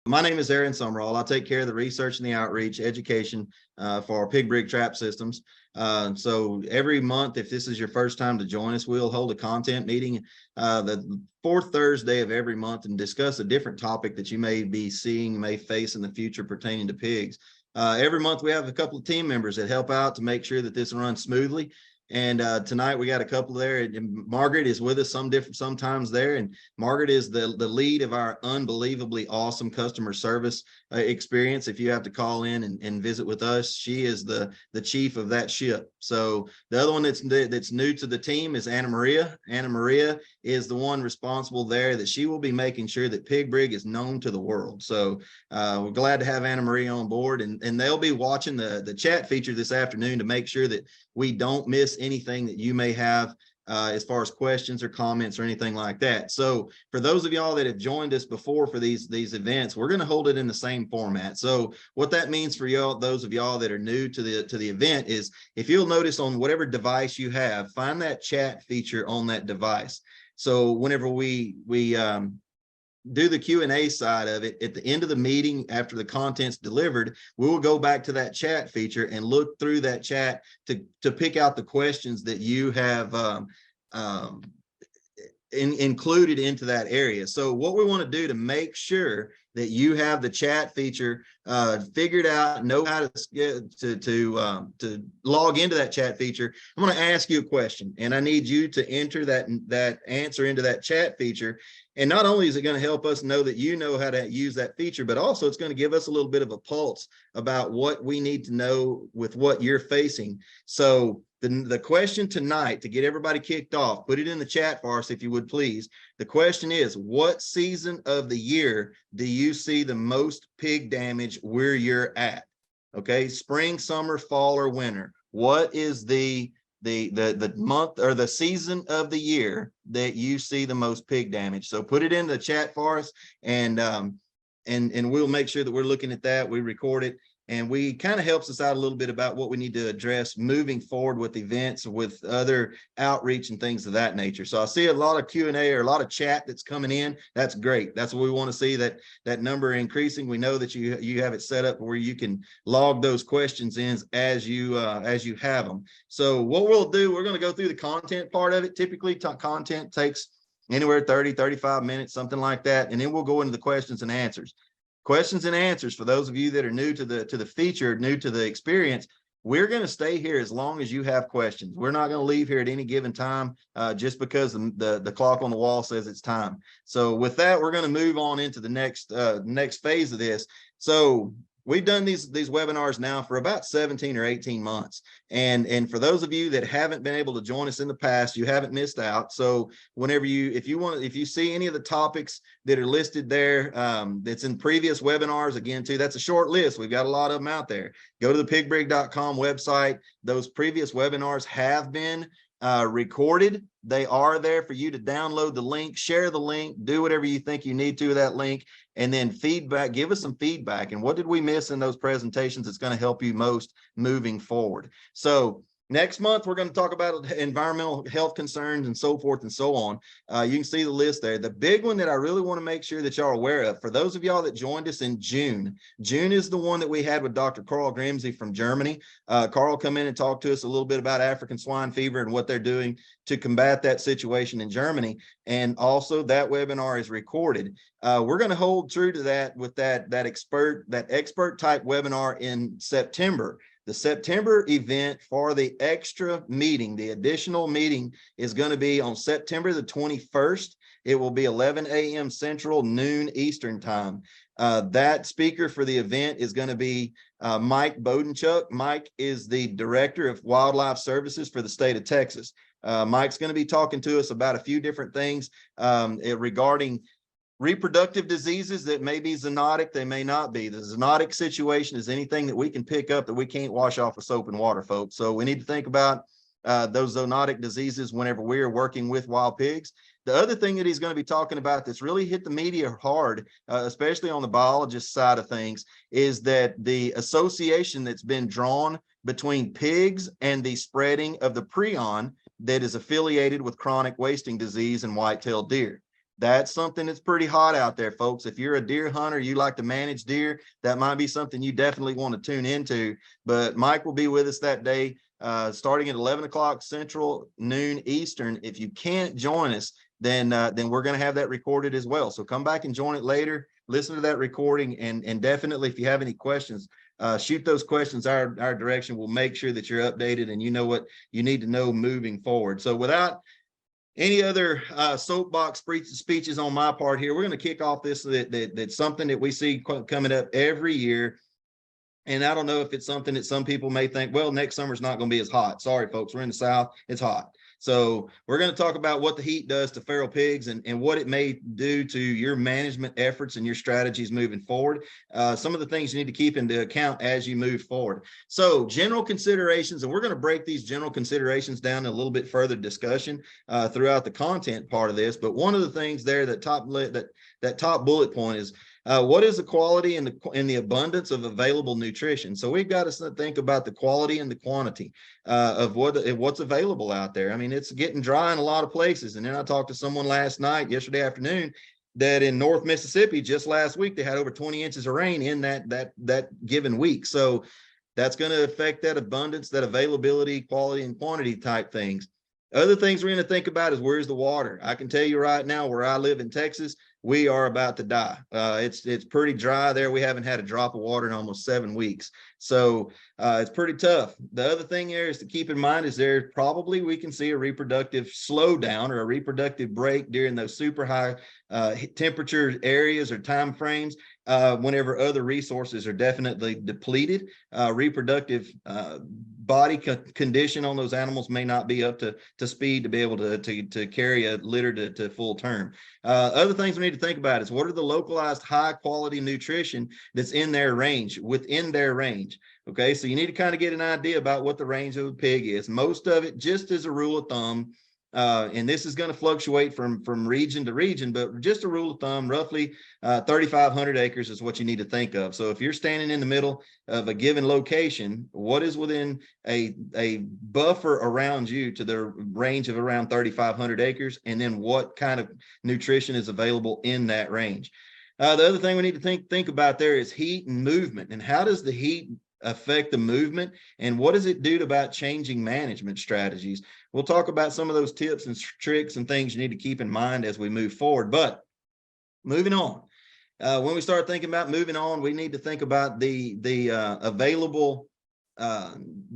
My name is Sumrall. I take care of the research and the outreach education for our pig brig trap systems. So every month, if this is your first time to join us, we'll hold a content meeting the fourth Thursday of every month and discuss a different topic that you may be seeing, may face in the future pertaining to pigs. Every month we have a couple of team members that help out to make sure that this runs smoothly. And tonight we got a couple there, and Margaret is with us sometimes there. And Margaret is the lead of our unbelievably awesome customer service experience. If you have to call in and visit with us, she is the chief of that ship. So the other one that's new to the team is Anna Maria. Anna Maria is the one responsible there, that she will be making sure that Pig Brig is known to the world. So we're glad to have Anna Maria on board, and they'll be watching the chat feature this afternoon to make sure that we don't miss anything that you may have as far as questions or comments or anything like that. So for those of y'all that have joined us before for these events, we're going to hold it in the same format. So what that means for y'all, those of y'all that are new to the event, is if you'll notice on whatever device you have, find that chat feature on that device. So whenever we do the Q&A side of it, at the end of the meeting, after the content's delivered, we will go back to that chat feature and look through that chat to pick out the questions that you have included into that area. So what we want to do to make sure that you have the chat feature figured out, know how to log into that chat feature, I'm going to ask you a question, and I need you to enter that answer into that chat feature. And not only is it going to help us know that you know how to use that feature, but also it's going to give us a little bit of a pulse about what we need to know with what you're facing. So the question tonight, to get everybody kicked off, put it in the chat for us if you would please. The question is, what season of the year do you see the most pig damage where you're at? Okay, spring, summer, fall, or winter. What is the month or the season of the year that you see the most pig damage? So put it in the chat for us, and we'll make sure that we're looking at that. We record it, and we kind of helps us out a little bit about what we need to address moving forward with events, with other outreach and things of that nature. So I see a lot of Q&A or a lot of chat that's coming in. That's great. That's what we want to see, that number increasing. We know that you have it set up where you can log those questions in as you have them. So what we'll do, we're going to go through the content part of it. Typically content takes anywhere 30-35 minutes, something like that, and then we'll go into the questions and answers. Questions and answers, for those of you that are new to the feature, new to the experience, we're going to stay here as long as you have questions. We're not going to leave here at any given time just because the clock on the wall says it's time. So with that, we're going to move on into the next phase of this. So we've done these webinars now for about 17 or 18 months. And for those of you that haven't been able to join us in the past, you haven't missed out. So whenever if you see any of the topics that are listed there, that's in previous webinars, again, too, that's a short list. We've got a lot of them out there. Go to the pigbrig.com website. Those previous webinars have been recorded. They are there for you to download the link, share the link, do whatever you think you need to with that link, and then feedback. Give us some feedback. And what did we miss in those presentations that's going to help you most moving forward? So next month, we're going to talk about environmental health concerns and so forth and so on. You can see the list there. The big one that I really want to make sure that y'all are aware of, for those of y'all that joined us in June is the one that we had with Dr. Carl Grimsey from Germany. Carl come in and talk to us a little bit about African swine fever and what they're doing to combat that situation in Germany. And also that webinar is recorded. We're going to hold true to that with that expert type webinar in September. The September event for the extra meeting, the additional meeting, is going to be on September the 21st. It will be 11 a.m. Central, noon Eastern time. That speaker for the event is going to be Mike Bodenchuk. Mike is the Director of Wildlife Services for the state of Texas. Mike's going to be talking to us about a few different things regarding reproductive diseases that may be zoonotic, they may not be. The zoonotic situation is anything that we can pick up that we can't wash off with soap and water, folks. So we need to think about those zoonotic diseases whenever we are working with wild pigs. The other thing that he's going to be talking about that's really hit the media hard, especially on the biologist side of things, is that the association that's been drawn between pigs and the spreading of the prion that is affiliated with chronic wasting disease in white-tailed deer. That's something that's pretty hot out there, folks. If you're a deer hunter, you like to manage deer, that might be something you definitely want to tune into. But Mike will be with us that day, starting at 11 o'clock Central, noon Eastern. If you can't join us, then we're going to have that recorded as well. So come back and join it later. Listen to that recording, and definitely, if you have any questions, shoot those questions our direction. We'll make sure that you're updated and you know what you need to know moving forward. So without any other soapbox speeches on my part here, we're going to kick off this that's something that we see coming up every year. And I don't know if it's something that some people may think, well, next summer's not going to be as hot. Sorry, folks, we're in the South. It's hot. So we're going to talk about what the heat does to feral pigs and what it may do to your management efforts and your strategies moving forward. Some of the things you need to keep into account as you move forward. So general considerations, and we're going to break these general considerations down in a little bit further discussion throughout the content part of this. But one of the things there, that top bullet point is, what is the quality and the abundance of available nutrition? So we've got to think about the quality and the quantity of what's available out there. I mean, it's getting dry in a lot of places. And then I talked to someone yesterday afternoon, that in North Mississippi, just last week, they had over 20 inches of rain in that given week. So that's going to affect that abundance, that availability, quality, and quantity type things. Other things we're going to think about is, where's the water? I can tell you right now, where I live in Texas, we are about to die. It's pretty dry there. We haven't had a drop of water in almost 7 weeks. So it's pretty tough. The other thing there is to keep in mind is we can see a reproductive slowdown or a reproductive break during those super high temperature areas or time frames, whenever other resources are definitely depleted. Reproductive body condition on those animals may not be up to speed to be able to carry a litter to full term. Other things we need to think about is, what are the localized high quality nutrition that's within their range. Okay, so you need to kind of get an idea about what the range of a pig is. Most of it, just as a rule of thumb, and this is going to fluctuate from region to region, but just a rule of thumb, roughly 3,500 acres is what you need to think of. So if you're standing in the middle of a given location, what is within a buffer around you to the range of around 3,500 acres, and then what kind of nutrition is available in that range. The other thing we need to think about there is heat and movement, and how does the heat affect the movement, and what does it do about changing management strategies? We'll talk about some of those tips and tricks and things you need to keep in mind as we move forward. But moving on, when we start thinking about moving on, we need to think about the available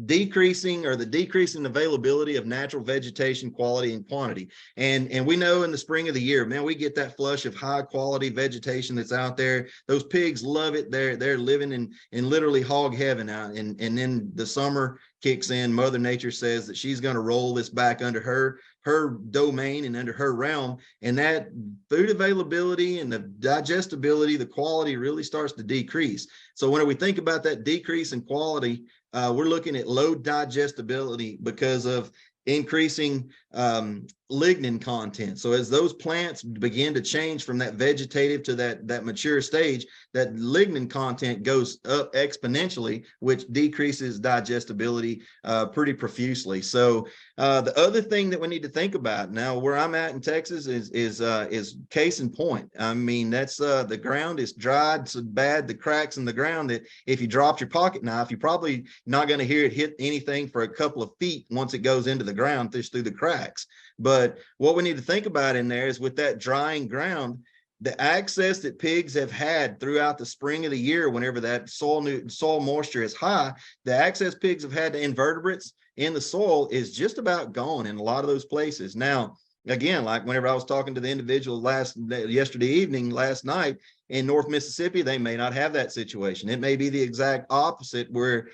decreasing availability of natural vegetation quality and quantity. And we know in the spring of the year, man, we get that flush of high quality vegetation that's out there. Those pigs love it. They're living in literally hog heaven out. And then the summer kicks in. Mother Nature says that she's going to roll this back under her domain and under her realm, and that food availability and the digestibility, the quality really starts to decrease. So when we think about that decrease in quality, we're looking at low digestibility because of increasing lignin content. So as those plants begin to change from that vegetative to that mature stage, that lignin content goes up exponentially, which decreases digestibility pretty profusely. So the other thing that we need to think about now, where I'm at in Texas, is case in point. I mean, that's the ground is dried so bad, the cracks in the ground, that if you dropped your pocket knife, you're probably not going to hear it hit anything for a couple of feet once it goes into the ground through the cracks. But what we need to think about in there is, with that drying ground, the access that pigs have had throughout the spring of the year, whenever that soil moisture is high, the access pigs have had to invertebrates in the soil is just about gone in a lot of those places. Now, again, like whenever I was talking to the individual last night in North Mississippi, they may not have that situation. It may be the exact opposite, where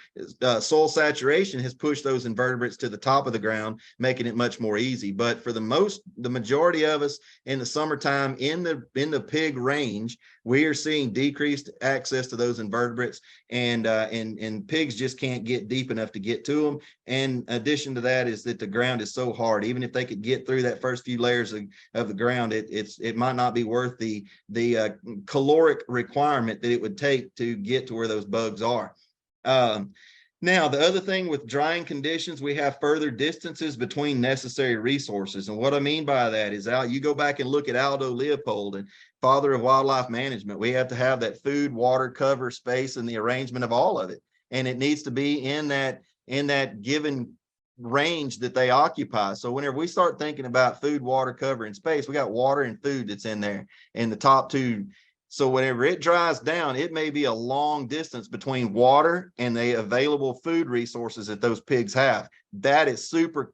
soil saturation has pushed those invertebrates to the top of the ground, making it much more easy. But for the majority of us in the summertime in the pig range, we are seeing decreased access to those invertebrates, and pigs just can't get deep enough to get to them. And addition to that is that the ground is so hard. Even if they could get through that first few layers of the ground, it might not be worth the caloric requirement that it would take to get to where those bugs are. Now, the other thing with drying conditions, we have further distances between necessary resources. And what I mean by that is you go back and look at Aldo Leopold and father of wildlife management. We have to have that food, water, cover, space, and the arrangement of all of it. And it needs to be in that given range that they occupy. So whenever we start thinking about food, water, cover, and space, we got water and food that's in there in the top two. So whenever it dries down, it may be a long distance between water and the available food resources that those pigs have. That is super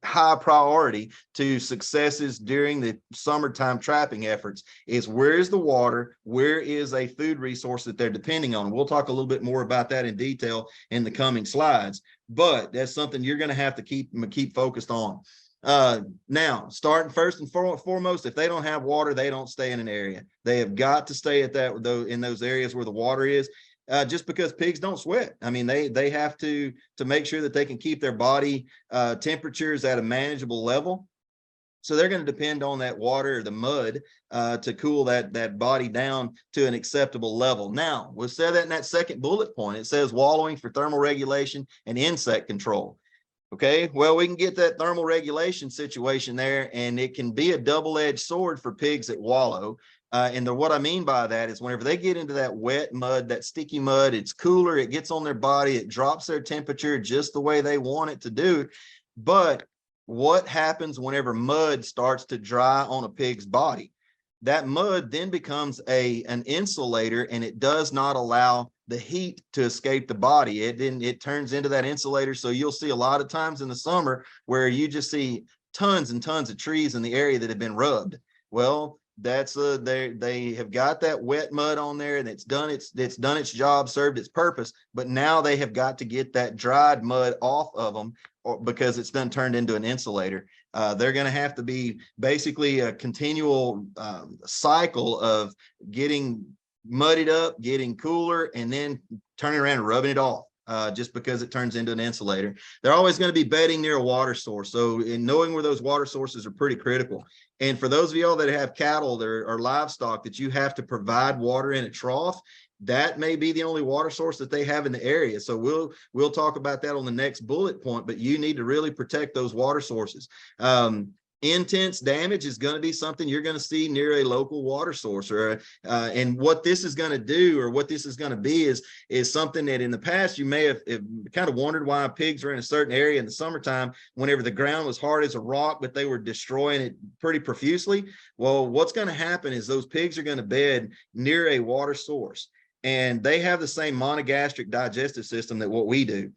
high priority to successes during the summertime trapping efforts is where is the water, where is a food resource that they're depending on. We'll talk a little bit more about that in detail in the coming slides, but that's something you're going to have to keep focused on. Now, starting first and foremost, if they don't have water, they don't stay in an area. They have got to stay at in those areas where the water is. Just because pigs don't sweat. I mean, they have to make sure that they can keep their body temperatures at a manageable level. So they're going to depend on that water or the mud to cool that body down to an acceptable level. Now, we'll say that in that second bullet point, it says wallowing for thermal regulation and insect control. Okay, well, we can get that thermal regulation situation there, and it can be a double-edged sword for pigs that wallow. What I mean by that is whenever they get into that wet mud, that sticky mud, it's cooler, it gets on their body, it drops their temperature just the way they want it to do. But what happens whenever mud starts to dry on a pig's body? That mud then becomes an insulator, and it does not allow the heat to escape the body. It turns into that insulator. So you'll see a lot of times in the summer where you just see tons and tons of trees in the area that have been rubbed. Well, that's they have got that wet mud on there, and it's done its job, served its purpose. But now they have got to get that dried mud off of them, because it's done turned into an insulator. They're going to have to be basically a continual cycle of getting muddied up, getting cooler, and then turning around and rubbing it off. Just because it turns into an insulator. They're always going to be bedding near a water source. So in knowing where those water sources are pretty critical. And for those of y'all that have cattle or livestock that you have to provide water in a trough, that may be the only water source that they have in the area. So we'll talk about that on the next bullet point, but you need to really protect those water sources. Intense damage is going to be something you're going to see near a local water source, and what this is going to do, or what this is going to be, is something that in the past you may have kind of wondered why pigs are in a certain area in the summertime whenever the ground was hard as a rock, but they were destroying it pretty profusely. Well, what's going to happen is those pigs are going to bed near a water source, and they have the same monogastric digestive system that what we do.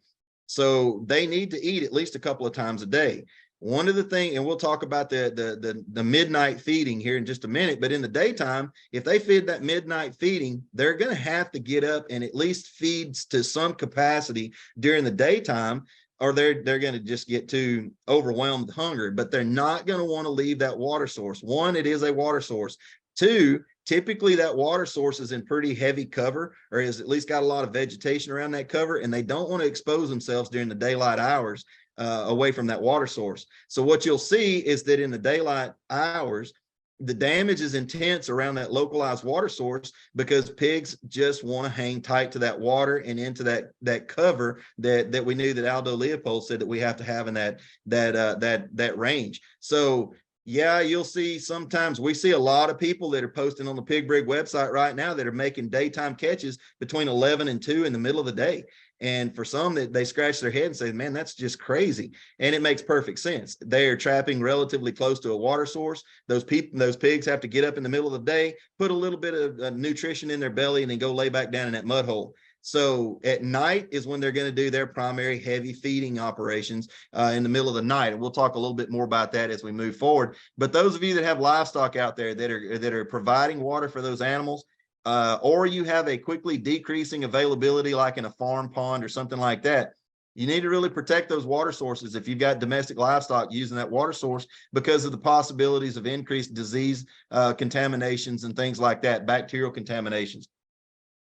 So they need to eat at least a couple of times a day. One of the things, and we'll talk about the midnight feeding here in just a minute, but in the daytime, if they feed that midnight feeding, they're going to have to get up and at least feed to some capacity during the daytime, or they're going to just get too overwhelmed with hunger. But they're not going to want to leave that water source. One, it is a water source. Two, typically that water source is in pretty heavy cover, or has at least got a lot of vegetation around that cover, and they don't want to expose themselves during the daylight hours away from that water source. So what you'll see is that in the daylight hours, the damage is intense around that localized water source, because pigs just want to hang tight to that water and into that cover that we knew that Aldo Leopold said that we have to have in that range. So yeah, you'll see sometimes we see a lot of people that are posting on the Pig Brig website right now that are making daytime catches between 11 and 2 in the middle of the day. And for some, that they scratch their head and say, man, that's just crazy. And it makes perfect sense. They are trapping relatively close to a water source. Those pigs have to get up in the middle of the day, put a little bit of nutrition in their belly, and then go lay back down in that mud hole. So at night is when they're going to do their primary heavy feeding operations in the middle of the night. And we'll talk a little bit more about that as we move forward. But those of you that have livestock out there that are providing water for those animals, or you have a quickly decreasing availability like in a farm pond or something like that, you need to really protect those water sources if you've got domestic livestock using that water source, because of the possibilities of increased disease contaminations and things like that, bacterial contaminations.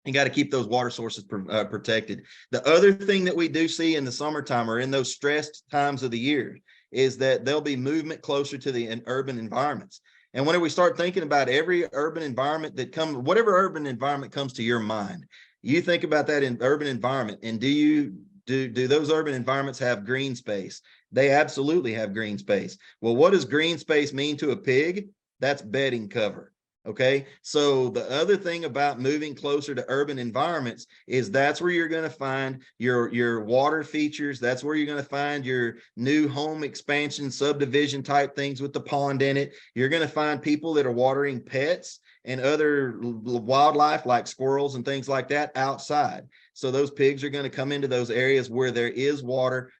You got to keep those water sources protected. The other thing that we do see in the summertime, or in those stressed times of the year, is that there'll be movement closer to the urban environments. And whenever we start thinking about every urban environment that comes, whatever urban environment comes to your mind, You think about that in urban environment, and do those urban environments have green space? They absolutely have green space. Well, what does green space mean to a pig? That's bedding cover. Okay, so the other thing about moving closer to urban environments is that's where you're going to find your water features. That's where you're going to find your new home expansion subdivision type things with the pond in it. You're going to find people that are watering pets and other wildlife like squirrels and things like that outside. So those pigs are going to come into those areas where there is water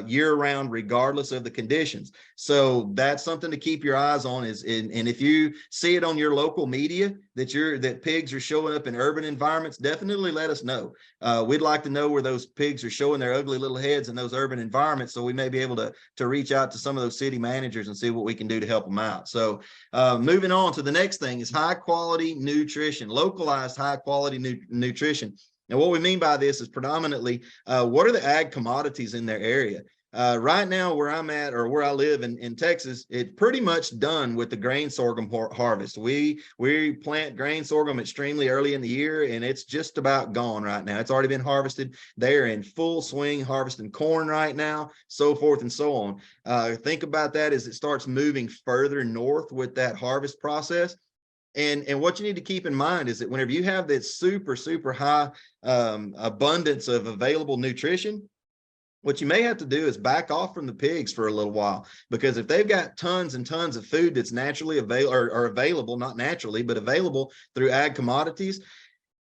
year round, regardless of the conditions. So that's something to keep your eyes on. And if you see it on your local media that pigs are showing up in urban environments, definitely let us know. We'd like to know where those pigs are showing their ugly little heads in those urban environments, so we may be able to reach out to some of those city managers and see what we can do to help them out. So moving on to the next thing is high quality nutrition, localized high quality nutrition. And what we mean by this is predominantly what are the ag commodities in their area? Right now, where I'm at, or where I live in Texas, it's pretty much done with the grain sorghum harvest. We plant grain sorghum extremely early in the year, and it's just about gone right now. It's already been harvested. They're in full swing harvesting corn right now, so forth and so on. Think about that as it starts moving further north with that harvest process. And what you need to keep in mind is that whenever you have that super high abundance of available nutrition, what you may have to do is back off from the pigs for a little while, because if they've got tons and tons of food that's naturally available, or available, not naturally, but available through ag commodities,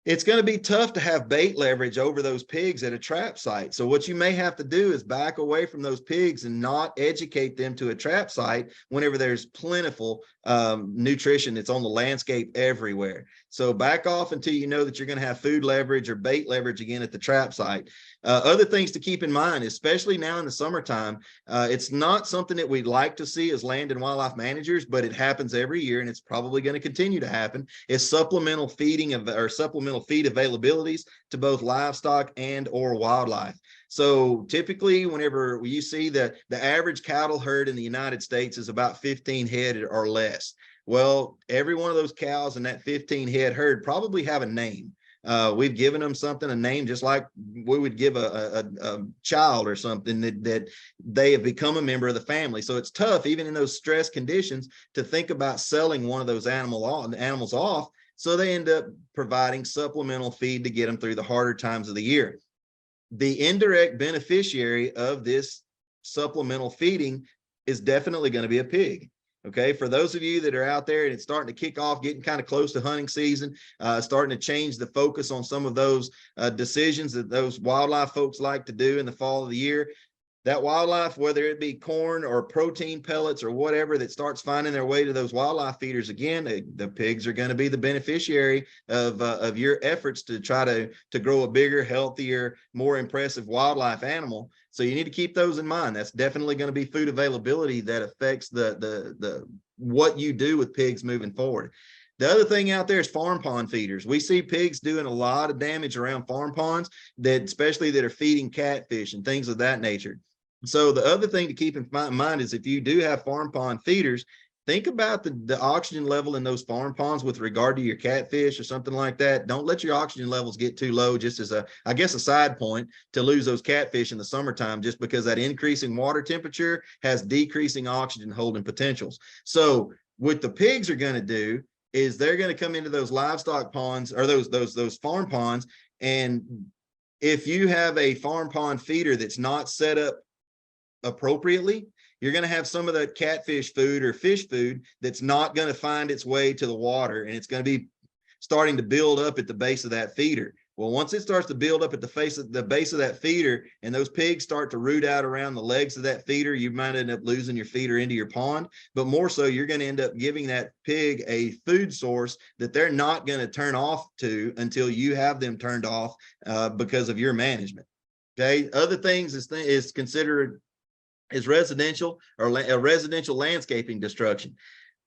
it's going to be tough to have bait leverage over those pigs at a trap site. So what you may have to do is back away from those pigs and not educate them to a trap site whenever there's plentiful nutrition that's on the landscape everywhere. So back off until you know that you're going to have food leverage or bait leverage again at the trap site. Other things to keep in mind, especially now in the summertime, it's not something that we'd like to see as land and wildlife managers, but it happens every year, and it's probably going to continue to happen, is supplemental feeding or supplemental feed availabilities to both livestock and or wildlife. So typically, whenever you see the average cattle herd in the United States is about 15 head or less. Well, every one of those cows in that 15 head herd probably have a name. We've given them something, a name, just like we would give a child or something that they have become a member of the family. So it's tough, even in those stress conditions, to think about selling one of those animals off. So they end up providing supplemental feed to get them through the harder times of the year. The indirect beneficiary of this supplemental feeding is definitely going to be a pig. Okay, for those of you that are out there and it's starting to kick off, getting kind of close to hunting season, starting to change the focus on some of those decisions that those wildlife folks like to do in the fall of the year, that wildlife, whether it be corn or protein pellets or whatever that starts finding their way to those wildlife feeders, again, the pigs are going to be the beneficiary of your efforts to try to grow a bigger, healthier, more impressive wildlife animal. So you need to keep those in mind. That's definitely going to be food availability that affects the what you do with pigs moving forward. The other thing out there is farm pond feeders. We see pigs doing a lot of damage around farm ponds, especially that are feeding catfish and things of that nature. So the other thing to keep in mind is if you do have farm pond feeders, think about the oxygen level in those farm ponds with regard to your catfish or something like that. Don't let your oxygen levels get too low, just as I guess a side point to lose those catfish in the summertime, just because that increasing water temperature has decreasing oxygen holding potentials. So what the pigs are going to do is they're going to come into those livestock ponds or those farm ponds. And if you have a farm pond feeder that's not set up appropriately, you're going to have some of that catfish food or fish food that's not going to find its way to the water, and it's going to be starting to build up at the base of that feeder. Well, once it starts to build up at the base of that feeder and those pigs start to root out around the legs of that feeder, you might end up losing your feeder into your pond. But more so, you're going to end up giving that pig a food source that they're not going to turn off to until you have them turned off because of your management. Okay. Other things is considered is residential or residential landscaping destruction.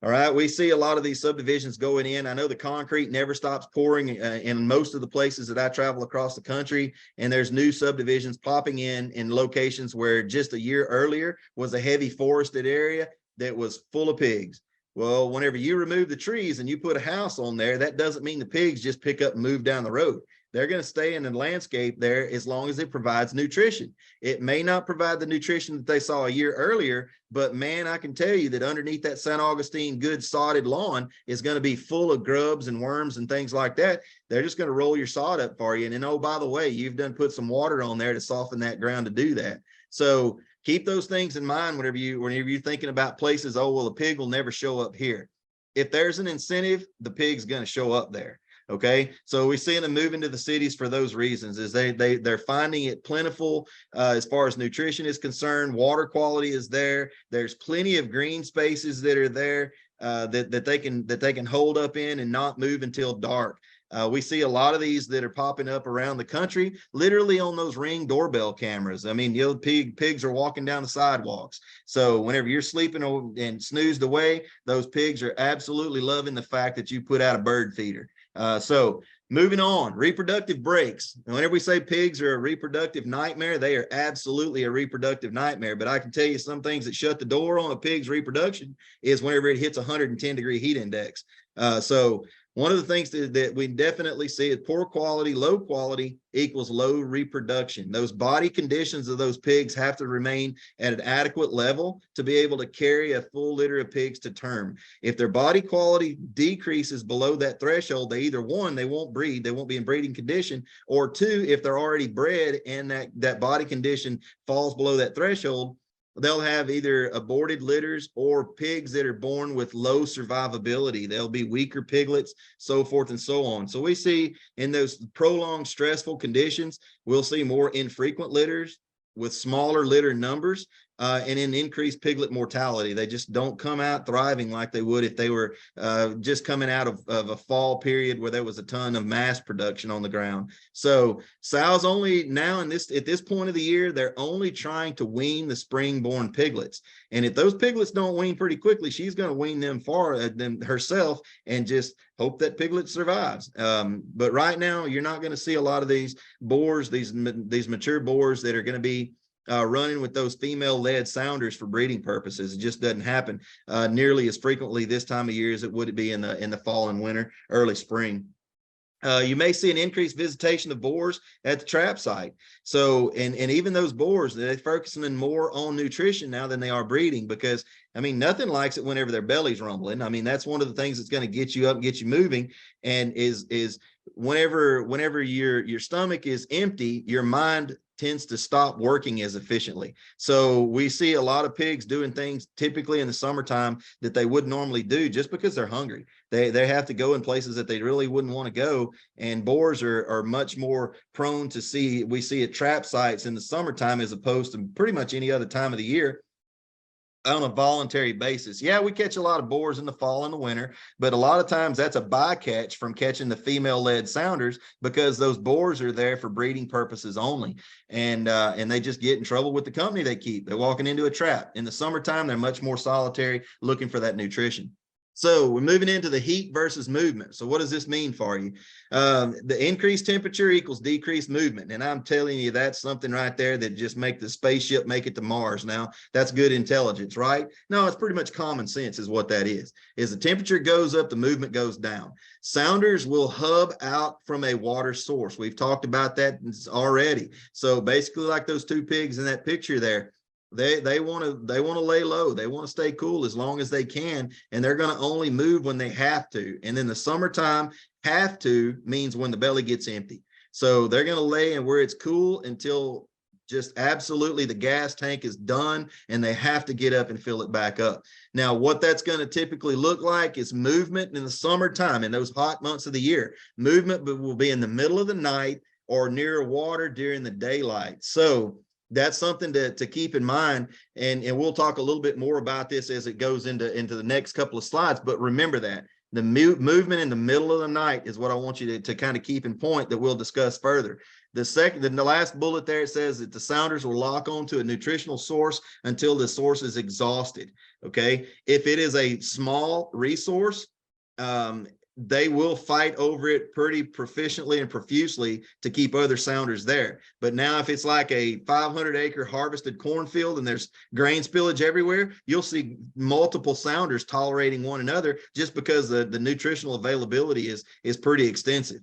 All right, we see a lot of these subdivisions going in. I know the concrete never stops pouring in most of the places that I travel across the country, and there's new subdivisions popping in locations where just a year earlier was a heavy forested area that was full of pigs. Well, whenever you remove the trees and you put a house on there, that doesn't mean the pigs just pick up and move down the road. they're going to stay in the landscape there as long as it provides nutrition. It may not provide the nutrition that they saw a year earlier, but man, I can tell you that underneath that St. Augustine good sodded lawn is going to be full of grubs and worms and things like that. They're just going to roll your sod up for you. And then, oh, by the way, you've done put some water on there to soften that ground to do that. So keep those things in mind whenever you're thinking about places. Oh, well, a pig will never show up here. If there's an incentive, the pig's going to show up there. Okay, so we're seeing them move into the cities for those reasons. Is they're finding it plentiful as far as nutrition is concerned. Water quality is there. There's plenty of green spaces that are there that they can hold up in and not move until dark. We see a lot of these that are popping up around the country, literally on those Ring doorbell cameras. I mean, pigs are walking down the sidewalks. So whenever you're sleeping and snoozed away, those pigs are absolutely loving the fact that you put out a bird feeder. So moving on, reproductive breaks. Whenever we say pigs are a reproductive nightmare, they are absolutely a reproductive nightmare. But I can tell you some things that shut the door on a pig's reproduction is whenever it hits 110-degree heat index. So one of the things that we definitely see is poor quality, low quality equals low reproduction. Those body conditions of those pigs have to remain at an adequate level to be able to carry a full litter of pigs to term. If their body quality decreases below that threshold, they either one, they won't breed, they won't be in breeding condition, or two, if they're already bred and that body condition falls below that threshold, they'll have either aborted litters or pigs that are born with low survivability. They'll be weaker piglets, so forth and so on. So we see in those prolonged stressful conditions, we'll see more infrequent litters with smaller litter numbers and an increased piglet mortality. They just don't come out thriving like they would if they were just coming out of a fall period where there was a ton of mass production on the ground. So sows only now at this point of the year, they're only trying to wean the spring-born piglets. And if those piglets don't wean pretty quickly, she's going to wean them them herself and just hope that piglet survives. But right now, you're not going to see a lot of these boars, these mature boars that are going to be running with those female-led sounders for breeding purposes. It just doesn't happen nearly as frequently this time of year as it would be in the fall and winter, early spring. You may see an increased visitation of boars at the trap site. So, and even those boars, they're focusing more on nutrition now than they are breeding, because I mean, nothing likes it whenever their belly's rumbling. I mean, that's one of the things that's going to get you up and get you moving. And is whenever your stomach is empty, your mind tends to stop working as efficiently. So we see a lot of pigs doing things typically in the summertime that they would normally do just because they're hungry. They have to go in places that they really wouldn't want to go. And boars are much more prone to we see at trap sites in the summertime as opposed to pretty much any other time of the year on a voluntary basis. Yeah, we catch a lot of boars in the fall and the winter, but a lot of times that's a bycatch from catching the female-led sounders, because those boars are there for breeding purposes only. And they just get in trouble with the company they keep. They're walking into a trap. In the summertime, they're much more solitary, looking for that nutrition. So we're moving into the heat versus movement. So what does this mean for you? The increased temperature equals decreased movement. And I'm telling you, that's something right there that just make the spaceship make it to Mars. Now, that's good intelligence, right? No, it's pretty much common sense is what that is the temperature goes up, the movement goes down. Sounders will hub out from a water source. We've talked about that already. So basically like those two pigs in that picture there, they want to lay low. They want to stay cool as long as they can, and they're going to only move when they have to. And then the summertime, have to means when the belly gets empty. So they're going to lay in where it's cool until just absolutely the gas tank is done and they have to get up and fill it back up. Now, what that's going to typically look like is movement in the summertime, in those hot months of the year. Movement will be in the middle of the night or near water during the daylight. So that's something to keep in mind, and we'll talk a little bit more about this as it goes into the next couple of slides. But remember that the movement in the middle of the night is what I want you to kind of keep in point, that we'll discuss further. The last bullet there, it says that the sounders will lock onto a nutritional source until the source is exhausted. Okay, if it is a small resource, they will fight over it pretty proficiently and profusely to keep other sounders there. But now if it's like a 500-acre harvested cornfield and there's grain spillage everywhere, you'll see multiple sounders tolerating one another just because the nutritional availability is pretty extensive.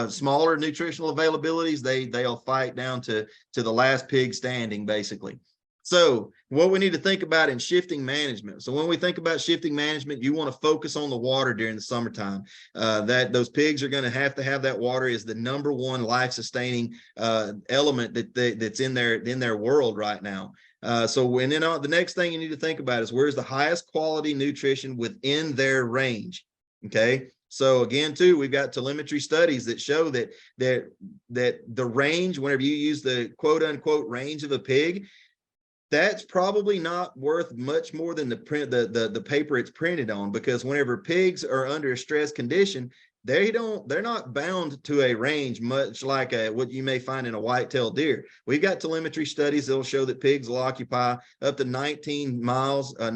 Smaller nutritional availabilities, they'll fight down to the last pig standing, basically. So what we need to think about in shifting management. So when we think about shifting management, you want to focus on the water during the summertime. That those pigs are going to have that water is the number one life-sustaining element that's in their world right now. So when the next thing you need to think about is where's the highest quality nutrition within their range. Okay. So again, too, we've got telemetry studies that show that the range, whenever you use the quote unquote range of a pig, that's probably not worth much more than the paper it's printed on, because whenever pigs are under a stress condition, they're not bound to a range much like what you may find in a white-tailed deer. We've got telemetry studies that'll show that pigs will occupy up to 19 miles, a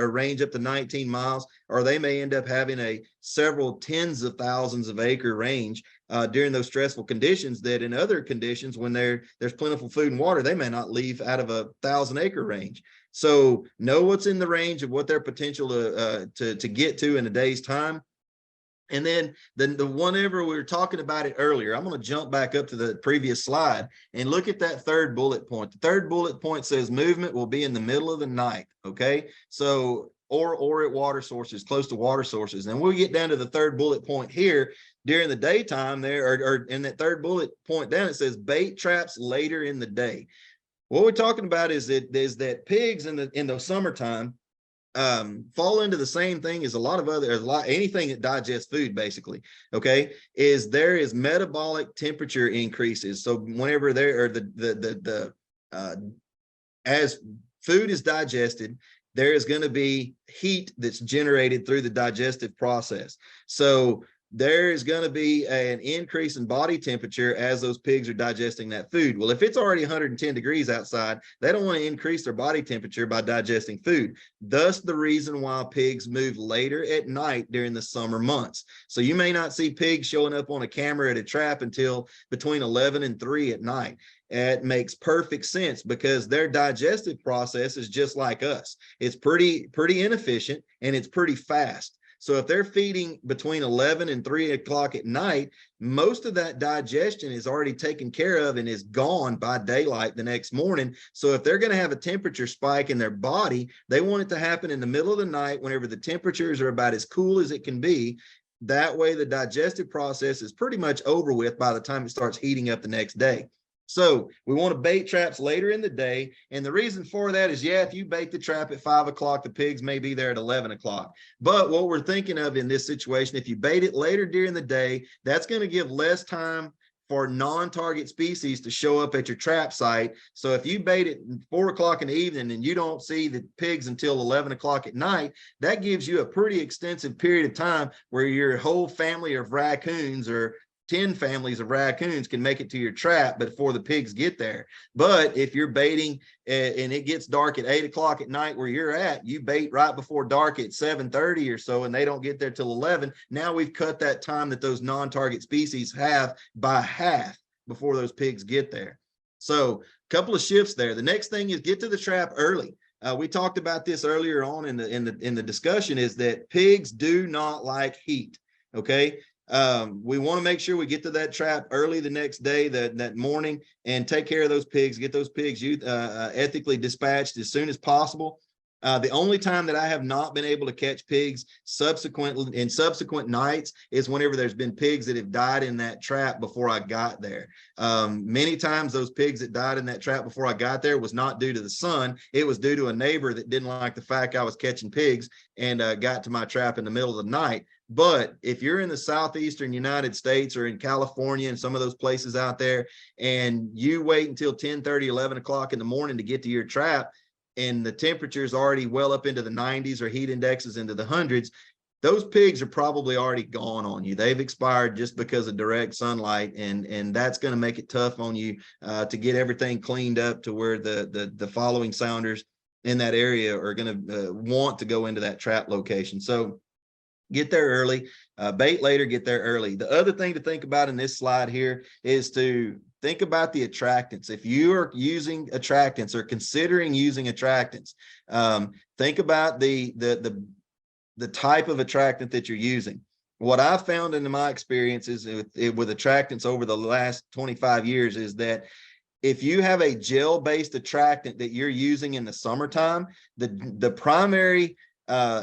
range up to 19 miles, or they may end up having a several tens of thousands of acre range during those stressful conditions that in other conditions, when there's plentiful food and water, they may not leave out of a 1,000-acre range. So know what's in the range of what their potential to get to in a day's time. And then the whenever we were talking about it earlier, I'm going to jump back up to the previous slide and look at that third bullet point. The third bullet point says movement will be in the middle of the night. Okay. So, or at water sources, close to water sources. And we'll get down to the third bullet point here during the daytime there, or in that third bullet point down, it says bait traps later in the day. What we're talking about is that pigs in the summertime fall into the same thing as anything that digests food, basically. Okay, there is metabolic temperature increases. So whenever there are as food is digested, there is going to be heat that's generated through the digestive process. So there is going to be an increase in body temperature as those pigs are digesting that food. Well, if it's already 110 degrees outside, they don't want to increase their body temperature by digesting food. Thus, the reason why pigs move later at night during the summer months. So you may not see pigs showing up on a camera at a trap until between 11 and 3 at night. It makes perfect sense because their digestive process is just like us. It's pretty inefficient and it's pretty fast. So if they're feeding between 11 and 3 o'clock at night, most of that digestion is already taken care of and is gone by daylight the next morning. So if they're going to have a temperature spike in their body, they want it to happen in the middle of the night whenever the temperatures are about as cool as it can be. That way, the digestive process is pretty much over with by the time it starts heating up the next day. So we want to bait traps later in the day. And the reason for that is, if you bait the trap at 5 o'clock, the pigs may be there at 11 o'clock. But what we're thinking of in this situation, if you bait it later during the day, that's going to give less time for non-target species to show up at your trap site. So if you bait it at 4 o'clock in the evening and you don't see the pigs until 11 o'clock at night, that gives you a pretty extensive period of time where your whole family of raccoons or 10 families of raccoons can make it to your trap before the pigs get there. But if you're baiting and it gets dark at 8 o'clock at night where you're at, you bait right before dark at 7:30 or so, and they don't get there till 11. Now we've cut that time that those non-target species have by half before those pigs get there. So a couple of shifts there. The next thing is get to the trap early. We talked about this earlier on in the discussion, is that pigs do not like heat. Okay. We want to make sure we get to that trap early the next day, that morning, and take care of those pigs, get those pigs ethically dispatched as soon as possible. The only time that I have not been able to catch pigs in subsequent nights is whenever there's been pigs that have died in that trap before I got there. Many times those pigs that died in that trap before I got there was not due to the sun. It was due to a neighbor that didn't like the fact I was catching pigs and got to my trap in the middle of the night. But if you're in the southeastern United States or in California and some of those places out there, and you wait until 10:30, 11 o'clock in the morning to get to your trap, and the temperature is already well up into the 90s or heat indexes into the hundreds, those pigs are probably already gone on you. They've expired just because of direct sunlight, and that's going to make it tough on you to get everything cleaned up to where the following sounders in that area are going to want to go into that trap location. So get there early, bait later, get there early. The other thing to think about in this slide here is to think about the attractants. If you are using attractants or considering using attractants, think about the type of attractant that you're using. what I've found in my experiences with attractants over the last 25 years is that if you have a gel-based attractant that you're using in the summertime, the primary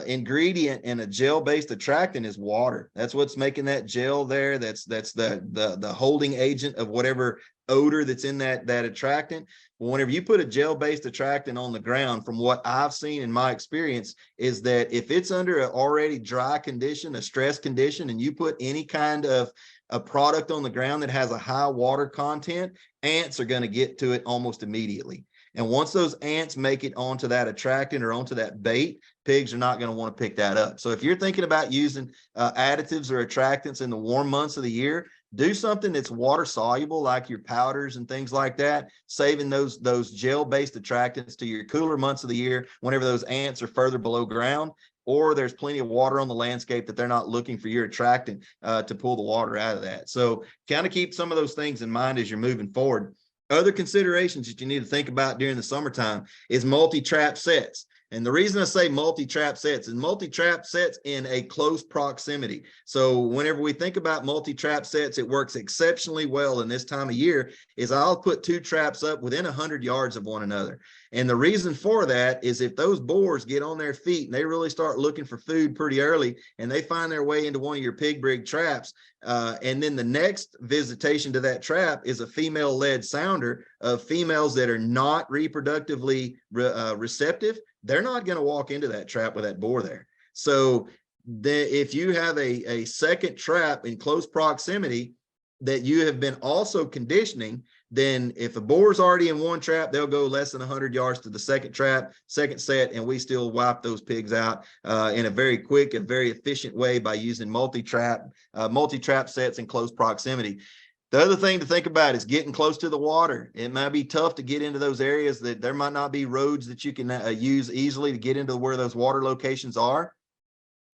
ingredient in a gel-based attractant is water. That's what's making that gel there. That's the holding agent of whatever odor that's in that attractant. Well, whenever you put a gel-based attractant on the ground, from what I've seen in my experience, is that if it's under an already dry condition, a stress condition, and you put any kind of a product on the ground that has a high water content, ants are going to get to it almost immediately. And once those ants make it onto that attractant or onto that bait, pigs are not going to want to pick that up. So if you're thinking about using additives or attractants in the warm months of the year, do something that's water soluble, like your powders and things like that, saving those gel-based attractants to your cooler months of the year, whenever those ants are further below ground, or there's plenty of water on the landscape that they're not looking for your attractant to pull the water out of that. So kind of keep some of those things in mind as you're moving forward. Other considerations that you need to think about during the summertime is multi-trap sets. And the reason I say multi-trap sets is multi-trap sets in a close proximity. So whenever we think about multi-trap sets, it works exceptionally well in this time of year is I'll put 2 traps up within 100 yards of one another. And the reason for that is if those boars get on their feet and they really start looking for food pretty early and they find their way into one of your pig brig traps, and then the next visitation to that trap is a female-led sounder of females that are not reproductively receptive, they're not going to walk into that trap with that boar there. So if you have a second trap in close proximity that you have been also conditioning, then if a boar's already in one trap, they'll go less than 100 yards to the second trap, second set, and we still wipe those pigs out in a very quick and very efficient way by using multi-trap sets in close proximity. The other thing to think about is getting close to the water. It might be tough to get into those areas that there might not be roads that you can use easily to get into where those water locations are.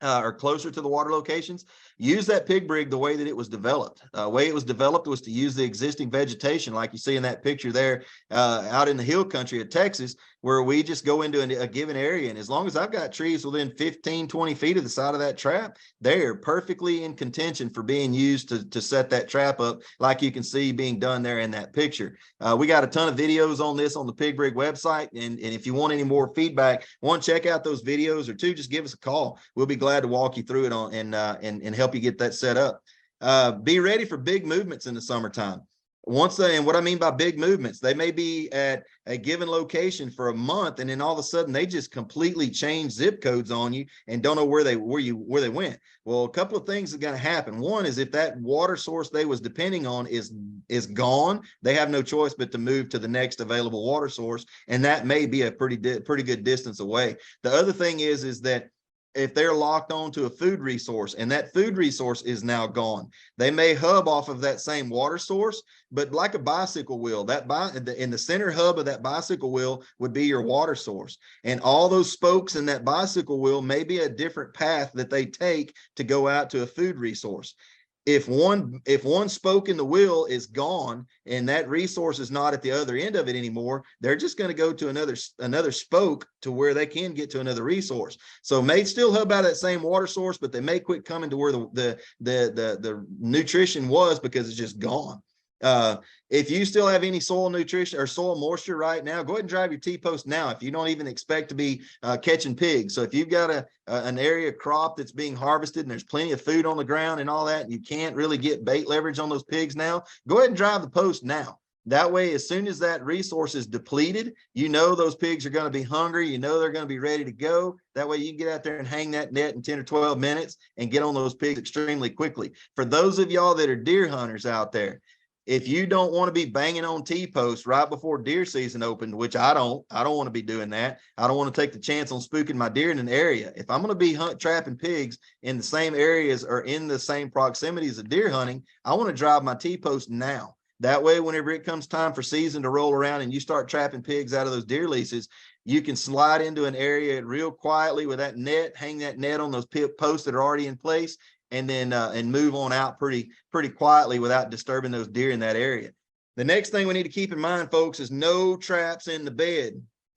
Or closer to the water locations. Use that pig brig the way that it was developed. The way it was developed was to use the existing vegetation, like you see in that picture there, out in the hill country of Texas, where we just go into a given area. And as long as I've got trees within 15, 20 feet of the side of that trap, they are perfectly in contention for being used to set that trap up, like you can see being done there in that picture. We got a ton of videos on this on the Pig Brig website. And if you want any more feedback, one, check out those videos, or two, just give us a call. We'll be glad to walk you through it on and help you get that set up. Be ready for big movements in the summertime. And what I mean by big movements, they may be at a given location for a month, and then all of a sudden they just completely change zip codes on you and don't know where they went. Well, a couple of things are going to happen. One is if that water source they was depending on is gone, they have no choice but to move to the next available water source, and that may be a pretty good distance away. The other thing is that if they're locked on to a food resource and that food resource is now gone, they may hub off of that same water source, but like a bicycle wheel, in the center hub of that bicycle wheel would be your water source. And all those spokes in that bicycle wheel may be a different path that they take to go out to a food resource. If one spoke in the wheel is gone and that resource is not at the other end of it anymore, they're just going to go to another spoke to where they can get to another resource. So may still hub out that same water source, but they may quit coming to where the nutrition was because it's just gone. If you still have any soil nutrition or soil moisture right now, go ahead and drive your T-post now if you don't even expect to be catching pigs. So if you've got an area crop that's being harvested and there's plenty of food on the ground and all that, and you can't really get bait leverage on those pigs now, go ahead and drive the post now. That way, as soon as that resource is depleted, you know those pigs are going to be hungry. You know they're going to be ready to go. That way you can get out there and hang that net in 10 or 12 minutes and get on those pigs extremely quickly. For those of y'all that are deer hunters out there, if you don't want to be banging on T-posts right before deer season opened, which I don't want to be doing that. I don't want to take the chance on spooking my deer in an area. If I'm going to be trapping pigs in the same areas or in the same proximities of deer hunting, I want to drive my T-post now. That way, whenever it comes time for season to roll around and you start trapping pigs out of those deer leases, you can slide into an area real quietly with that net, hang that net on those posts that are already in place, and then and move on out pretty quietly without disturbing those deer in that area. The next thing we need to keep in mind, folks, is no traps in the bed.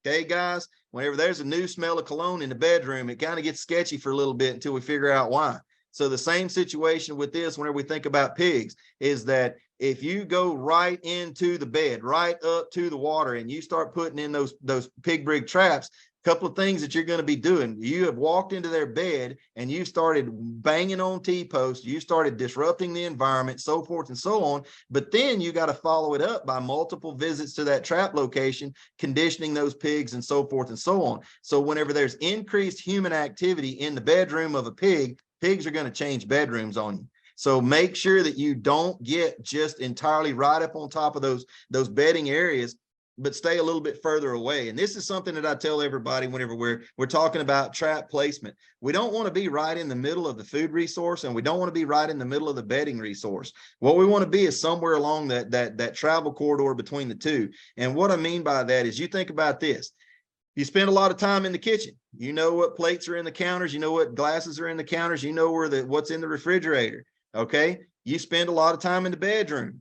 Okay, guys, whenever there's a new smell of cologne in the bedroom, it kind of gets sketchy for a little bit until we figure out why. So the same situation with this, whenever we think about pigs, is that if you go right into the bed, right up to the water, and you start putting in those pig brig traps, couple of things that you're going to be doing. You have walked into their bed and you started banging on T-posts. You started disrupting the environment, so forth and so on. But then you got to follow it up by multiple visits to that trap location, conditioning those pigs and so forth and so on. So whenever there's increased human activity in the bedroom of a pig, pigs are going to change bedrooms on you. So make sure that you don't get just entirely right up on top of those bedding areas, but stay a little bit further away. And this is something that I tell everybody whenever we're talking about trap placement. We don't want to be right in the middle of the food resource, and we don't want to be right in the middle of the bedding resource. What we want to be is somewhere along that travel corridor between the two. And what I mean by that is, you think about this. You spend a lot of time in the kitchen. You know what plates are in the counters. You know what glasses are in the counters. You know what's in the refrigerator. Okay. You spend a lot of time in the bedroom.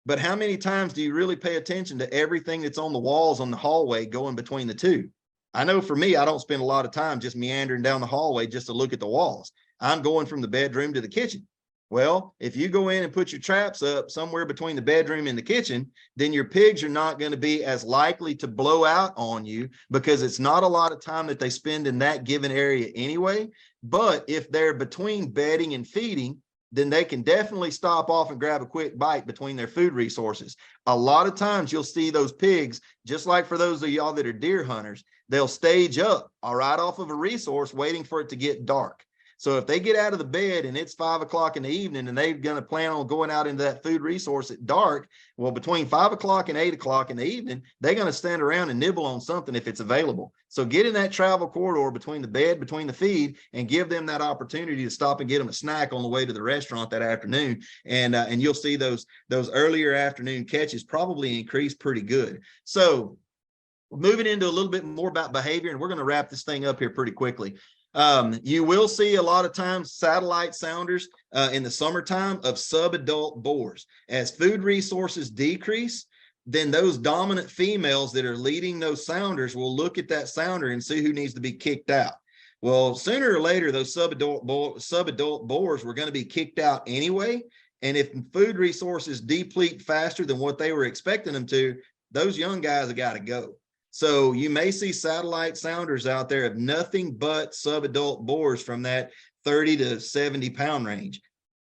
But how many times do you really pay attention to everything that's on the walls on the hallway going between the two? I know for me, I don't spend a lot of time just meandering down the hallway just to look at the walls. I'm going from the bedroom to the kitchen. Well, if you go in and put your traps up somewhere between the bedroom and the kitchen, then your pigs are not going to be as likely to blow out on you, because it's not a lot of time that they spend in that given area anyway. But if they're between bedding and feeding, then they can definitely stop off and grab a quick bite between their food resources. A lot of times you'll see those pigs, just like for those of y'all that are deer hunters, they'll stage up right off of a resource waiting for it to get dark. So if they get out of the bed and it's 5 o'clock in the evening and they're going to plan on going out into that food resource at dark, well, between 5 o'clock and 8 o'clock in the evening, they're going to stand around and nibble on something if it's available. So get in that travel corridor between the bed, between the feed, and give them that opportunity to stop and get them a snack on the way to the restaurant that afternoon. And you'll see those earlier afternoon catches probably increase pretty good. So moving into a little bit more about behavior, and we're going to wrap this thing up here pretty quickly. You will see a lot of times satellite sounders in the summertime of subadult boars. As food resources decrease, then those dominant females that are leading those sounders will look at that sounder and see who needs to be kicked out. Well, sooner or later, those subadult boars were going to be kicked out anyway. And if food resources deplete faster than what they were expecting them to, those young guys have got to go. So you may see satellite sounders out there of nothing but subadult boars from that 30 to 70 pound range.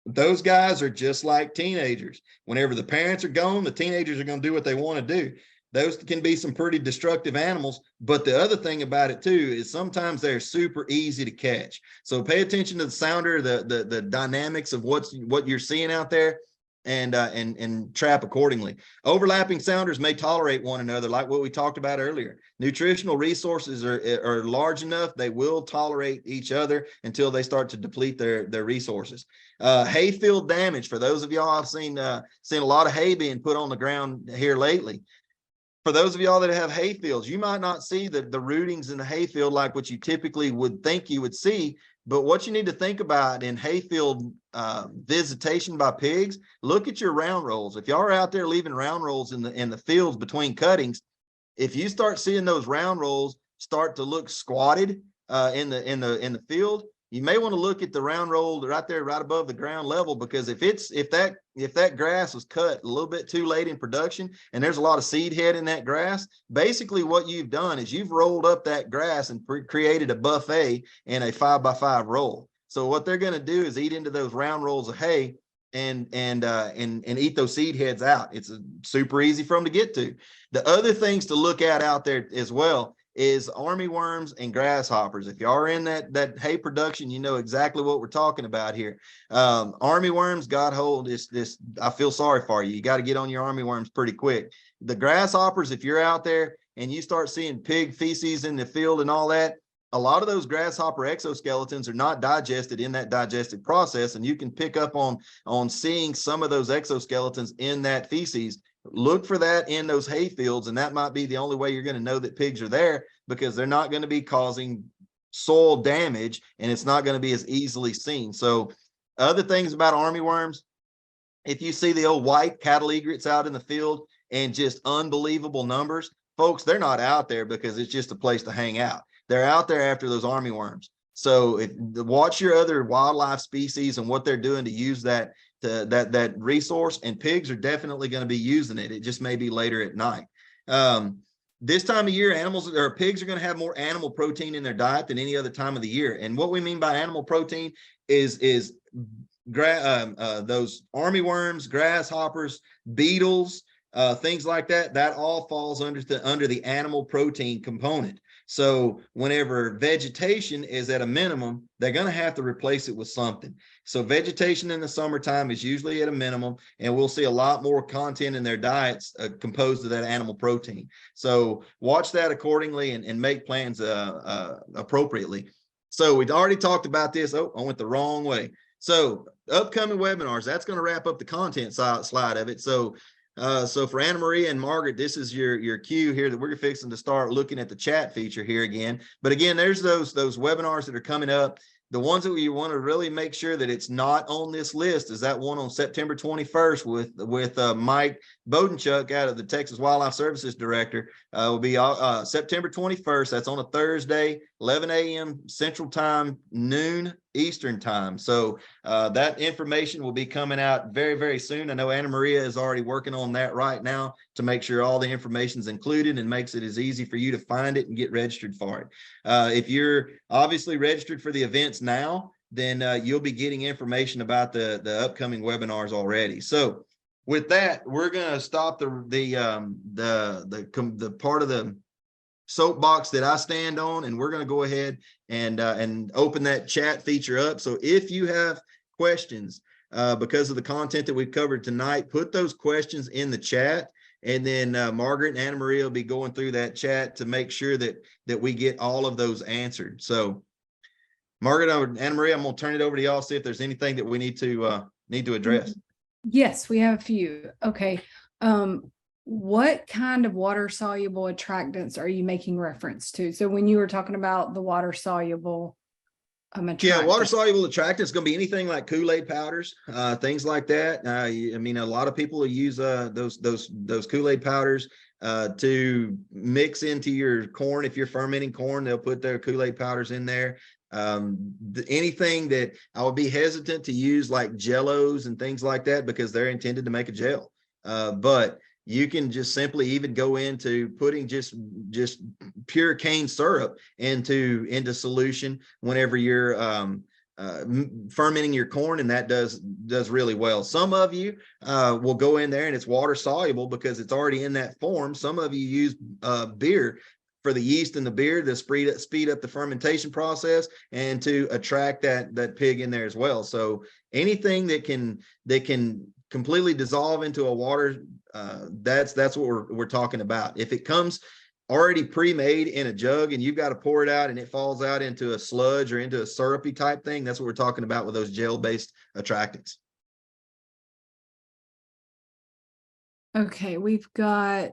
Those guys are just like teenagers. Whenever the parents are gone, the teenagers are going to do what they want to do. Those can be some pretty destructive animals. But the other thing about it too is sometimes they're super easy to catch. So pay attention to the sounder, the dynamics of what you're seeing out there, and trap accordingly. Overlapping sounders may tolerate one another, like what we talked about earlier. Nutritional resources are large enough, they will tolerate each other until they start to deplete their resources. Hayfield damage, for those of y'all, I've seen a lot of hay being put on the ground here lately. For those of y'all that have hay fields, you might not see the rootings in the hayfield like what you typically would think you would see. But what you need to think about in hayfield visitation by pigs, look at your round rolls. If y'all are out there leaving round rolls in the fields between cuttings, if you start seeing those round rolls start to look squatted in the field, you may want to look at the round roll right there, right above the ground level, because if that grass was cut a little bit too late in production and there's a lot of seed head in that grass, basically what you've done is you've rolled up that grass and created a buffet in a 5x5 roll. So what they're going to do is eat into those round rolls of hay and eat those seed heads out. It's super easy for them to get to. The other things to look at out there as well is army worms and grasshoppers. If you are in that hay production, you know exactly what we're talking about here. Army worms, God hold this. I feel sorry for you. You got to get on your army worms pretty quick. The grasshoppers, if you're out there and you start seeing pig feces in the field and all that, a lot of those grasshopper exoskeletons are not digested in that digestive process, and you can pick up on seeing some of those exoskeletons in that feces. Look for that in those hay fields, and that might be the only way you're going to know that pigs are there, because they're not going to be causing soil damage and it's not going to be as easily seen. So other things about army worms, if you see the old white cattle egrets out in the field and just unbelievable numbers, folks, they're not out there because it's just a place to hang out. They're out there after those army worms. So watch your other wildlife species and what they're doing to use that resource, and pigs are definitely going to be using it. It just may be later at night. This time of year, pigs are going to have more animal protein in their diet than any other time of the year. And what we mean by animal protein is those army worms, grasshoppers, beetles, things like that. That all falls under the animal protein component. So whenever vegetation is at a minimum, they're going to have to replace it with something. So vegetation in the summertime is usually at a minimum, and we'll see a lot more content in their diets composed of that animal protein. So watch that accordingly and make plans appropriately. So we'd already talked about this. Oh, I went the wrong way. So upcoming webinars, that's going to wrap up the content slide of it. So for Anna Maria and Margaret, this is your cue here that we're fixing to start looking at the chat feature here again. But again, there's those webinars that are coming up. The ones that you want to really make sure that it's not on this list is that one on September 21st with Mike Bodenchuk out of the Texas Wildlife Services Director. Will be September 21st. That's on a Thursday, 11 a.m. Central Time, noon Eastern Time. So that information will be coming out very, very soon. I know Anna Maria is already working on that right now to make sure all the information is included and makes it as easy for you to find it and get registered for it. If you're obviously registered for the events now, then you'll be getting information about the upcoming webinars already. So with that, we're going to stop the part of the soapbox that I stand on, and we're going to go ahead and open that chat feature up. So if you have questions because of the content that we've covered tonight, put those questions in the chat, and then Margaret and Anna Maria will be going through that chat to make sure that we get all of those answered. So Margaret and Anna Maria, I'm going to turn it over to y'all, see if there's anything that we need to address. Yes, we have a few. Okay. What kind of water soluble attractants are you making reference to? So when you were talking about the water soluble yeah, water soluble attractant is going to be anything like Kool-Aid powders, things like that. I mean, a lot of people use those Kool-Aid powders to mix into your corn. If you're fermenting corn, they'll put their Kool-Aid powders in there. Anything that I would be hesitant to use, like jellos and things like that, because they're intended to make a gel. But you can just simply even go into putting just pure cane syrup into solution whenever you're fermenting your corn, and that does really well. Some of you will go in there and it's water soluble because it's already in that form. Some of you use beer for the yeast in the beer to speed up the fermentation process and to attract that pig in there as well. So anything that can completely dissolve into a water, that's what we're talking about. If it comes already pre-made in a jug and you've got to pour it out and it falls out into a sludge or into a syrupy type thing, that's what we're talking about with those gel-based attractants. Okay, we've got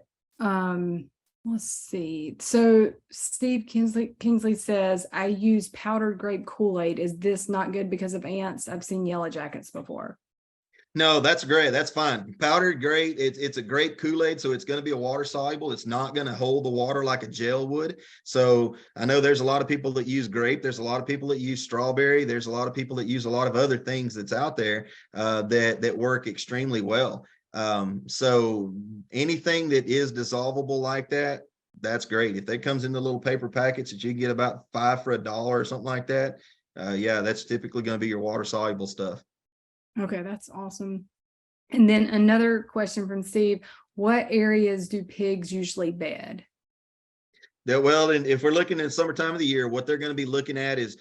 let's see. So Steve Kingsley says, I use powdered grape Kool-Aid. Is this not good because of ants? I've seen yellow jackets before. No, that's great. That's fine. Powdered grape, it's a grape Kool-Aid, so it's going to be a water soluble. It's not going to hold the water like a gel would. So I know there's a lot of people that use grape. There's a lot of people that use strawberry. There's a lot of people that use a lot of other things that's out there that work extremely well. So anything that is dissolvable like that, that's great. If it comes in the little paper packets that you can get about $5 for $1 or something like that, yeah, that's typically going to be your water soluble stuff. Okay, that's awesome. And then another question from Steve, what areas do pigs usually bed? Yeah, well, and if we're looking in summertime of the year, what they're going to be looking at is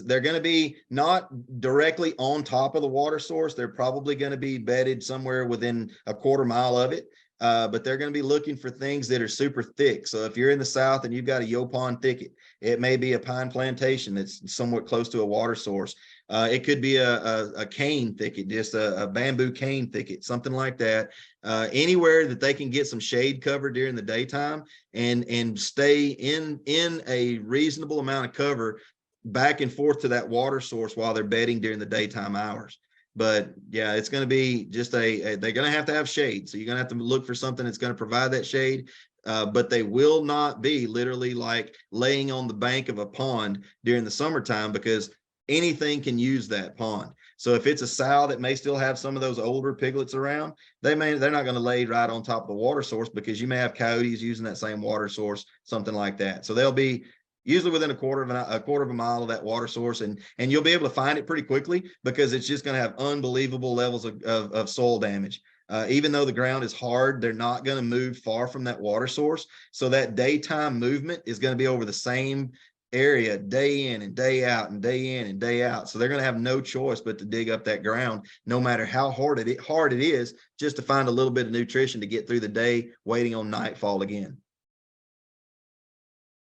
they're going to be not directly on top of the water source. They're probably going to be bedded somewhere within a quarter mile of it. But they're going to be looking for things that are super thick. So if you're in the South and you've got a yaupon thicket, it may be a pine plantation that's somewhat close to a water source. It could be a cane thicket, just a bamboo cane thicket, something like that. Anywhere that they can get some shade cover during the daytime and stay in a reasonable amount of cover back and forth to that water source while they're bedding during the daytime hours. But yeah, it's going to be just they're going to have shade. So you're going to have to look for something that's going to provide that shade. but they will not be literally like laying on the bank of a pond during the summertime, because anything can use that pond. So if it's a sow that may still have some of those older piglets around, they're not going to lay right on top of the water source, because you may have coyotes using that same water source, something like that. So they'll be usually within a quarter of a mile of that water source, and you'll be able to find it pretty quickly, because it's just going to have unbelievable levels of soil damage. Even though the ground is hard, they're not going to move far from that water source. So that daytime movement is going to be over the same area day in and day out and day in and day out. So they're going to have no choice but to dig up that ground, no matter how hard it is, just to find a little bit of nutrition to get through the day, waiting on nightfall again.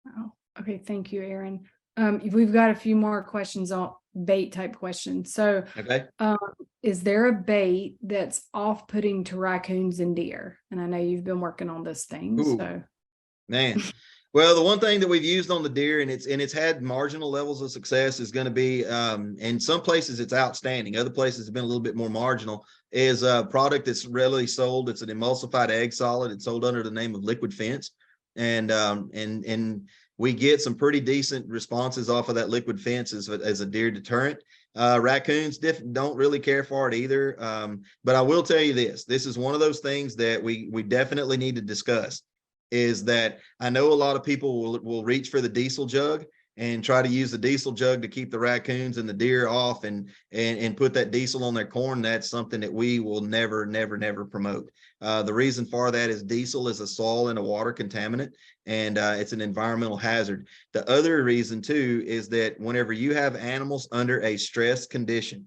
Oh, okay. Thank you, Aaron. We've got a few more questions on bait type questions. So, okay. Is there a bait that's off-putting to raccoons and deer? And I know you've been working on this thing. Ooh, so man. Well, the one thing that we've used on the deer, and it's had marginal levels of success, is going to be, in some places it's outstanding, other places it's been a little bit more marginal, is a product that's readily sold. It's an emulsified egg solid. It's sold under the name of Liquid Fence, and we get some pretty decent responses off of that Liquid Fence as a deer deterrent. Raccoons don't really care for it either, but I will tell you this is one of those things that we definitely need to discuss. Is that I know a lot of people will reach for the diesel jug and try to use the diesel jug to keep the raccoons and the deer off, and put that diesel on their corn. That's something that we will never promote. The reason for that is diesel is a soil and a water contaminant, and it's an environmental hazard. The other reason too is that whenever you have animals under a stress condition,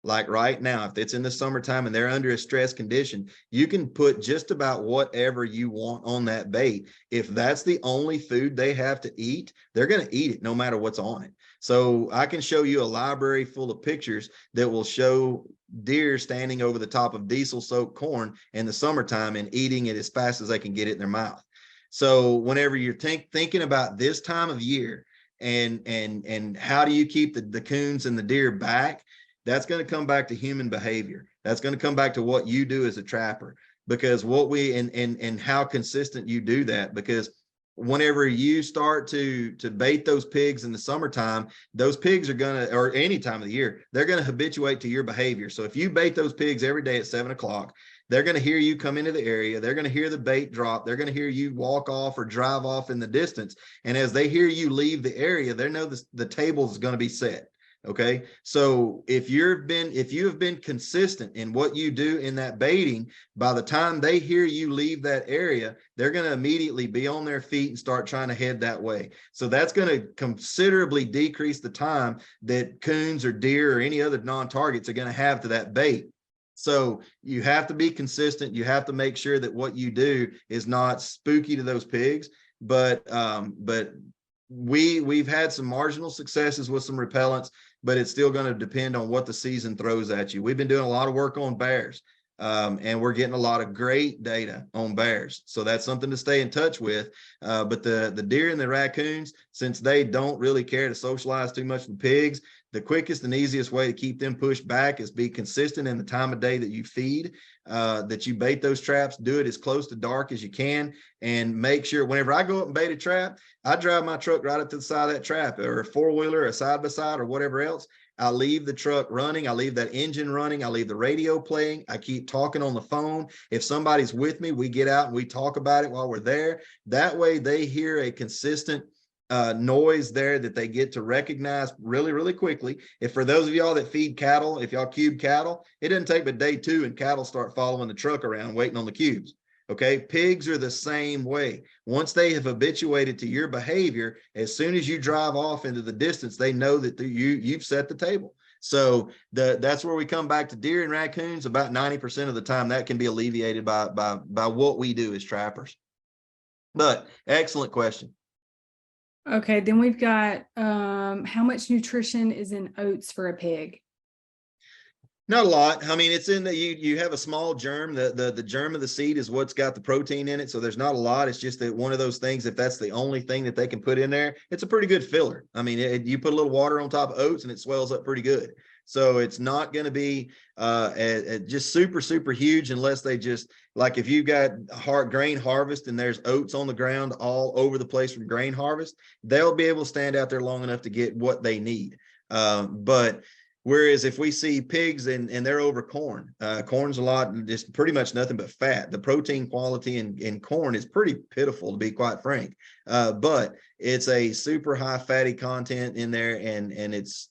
like right now, if it's in the summertime and they're under a stress condition, you can put just about whatever you want on that bait. If that's the only food they have to eat, they're going to eat it no matter what's on it. So I can show you a library full of pictures that will show deer standing over the top of diesel soaked corn in the summertime and eating it as fast as they can get it in their mouth. So whenever you're thinking about this time of year and how do you keep the coons and the deer back, that's going to come back to human behavior. That's going to come back to what you do as a trapper, because what we and how consistent you do that. Because whenever you start to bait those pigs in the summertime, those pigs are going to, or any time of the year, they're going to habituate to your behavior. So if you bait those pigs every day at 7 o'clock, they're going to hear you come into the area. They're going to hear the bait drop. They're going to hear you walk off or drive off in the distance. And as they hear you leave the area, they know the table is going to be set. Okay. So if you have been consistent in what you do in that baiting, by the time they hear you leave that area, they're going to immediately be on their feet and start trying to head that way. So that's going to considerably decrease the time that coons or deer or any other non-targets are going to have to that bait. So you have to be consistent. You have to make sure that what you do is not spooky to those pigs, but we've had some marginal successes with some repellents, but it's still going to depend on what the season throws at you. We've been doing a lot of work on bears, and we're getting a lot of great data on bears. So that's something to stay in touch with. But the deer and the raccoons, since they don't really care to socialize too much with pigs, the quickest and easiest way to keep them pushed back is be consistent in the time of day that you feed, that you bait those traps. Do it as close to dark as you can, and make sure whenever I go up and bait a trap, I drive my truck right up to the side of that trap, or a four-wheeler, a side-by-side, or whatever else. I leave the truck running. I leave that engine running. I leave the radio playing. I keep talking on the phone. If somebody's with me, we get out and we talk about it while we're there. That way they hear a consistent noise there that they get to recognize really, really quickly. If for those of y'all that feed cattle, if y'all cube cattle, it doesn't take but day 2 and cattle start following the truck around waiting on the cubes. Okay, pigs are the same way. Once they have habituated to your behavior, as soon as you drive off into the distance, they know that you've set the table. So that's where we come back to deer and raccoons. About 90% of the time, that can be alleviated by what we do as trappers. But excellent question. Okay, then we've got how much nutrition is in oats for a pig? Not a lot. I mean, it's in the you have a small germ. The germ of the seed is what's got the protein in it. So there's not a lot. It's just that one of those things, if that's the only thing that they can put in there, it's a pretty good filler. I mean, you put a little water on top of oats and it swells up pretty good. So it's not going to be just super huge unless they just, like if you've got grain harvest and there's oats on the ground all over the place from grain harvest, they'll be able to stand out there long enough to get what they need. But whereas if we see pigs and they're over corn, corn's a lot, just pretty much nothing but fat. The protein quality in corn is pretty pitiful, to be quite frank. But it's a super high fatty content in there, and it's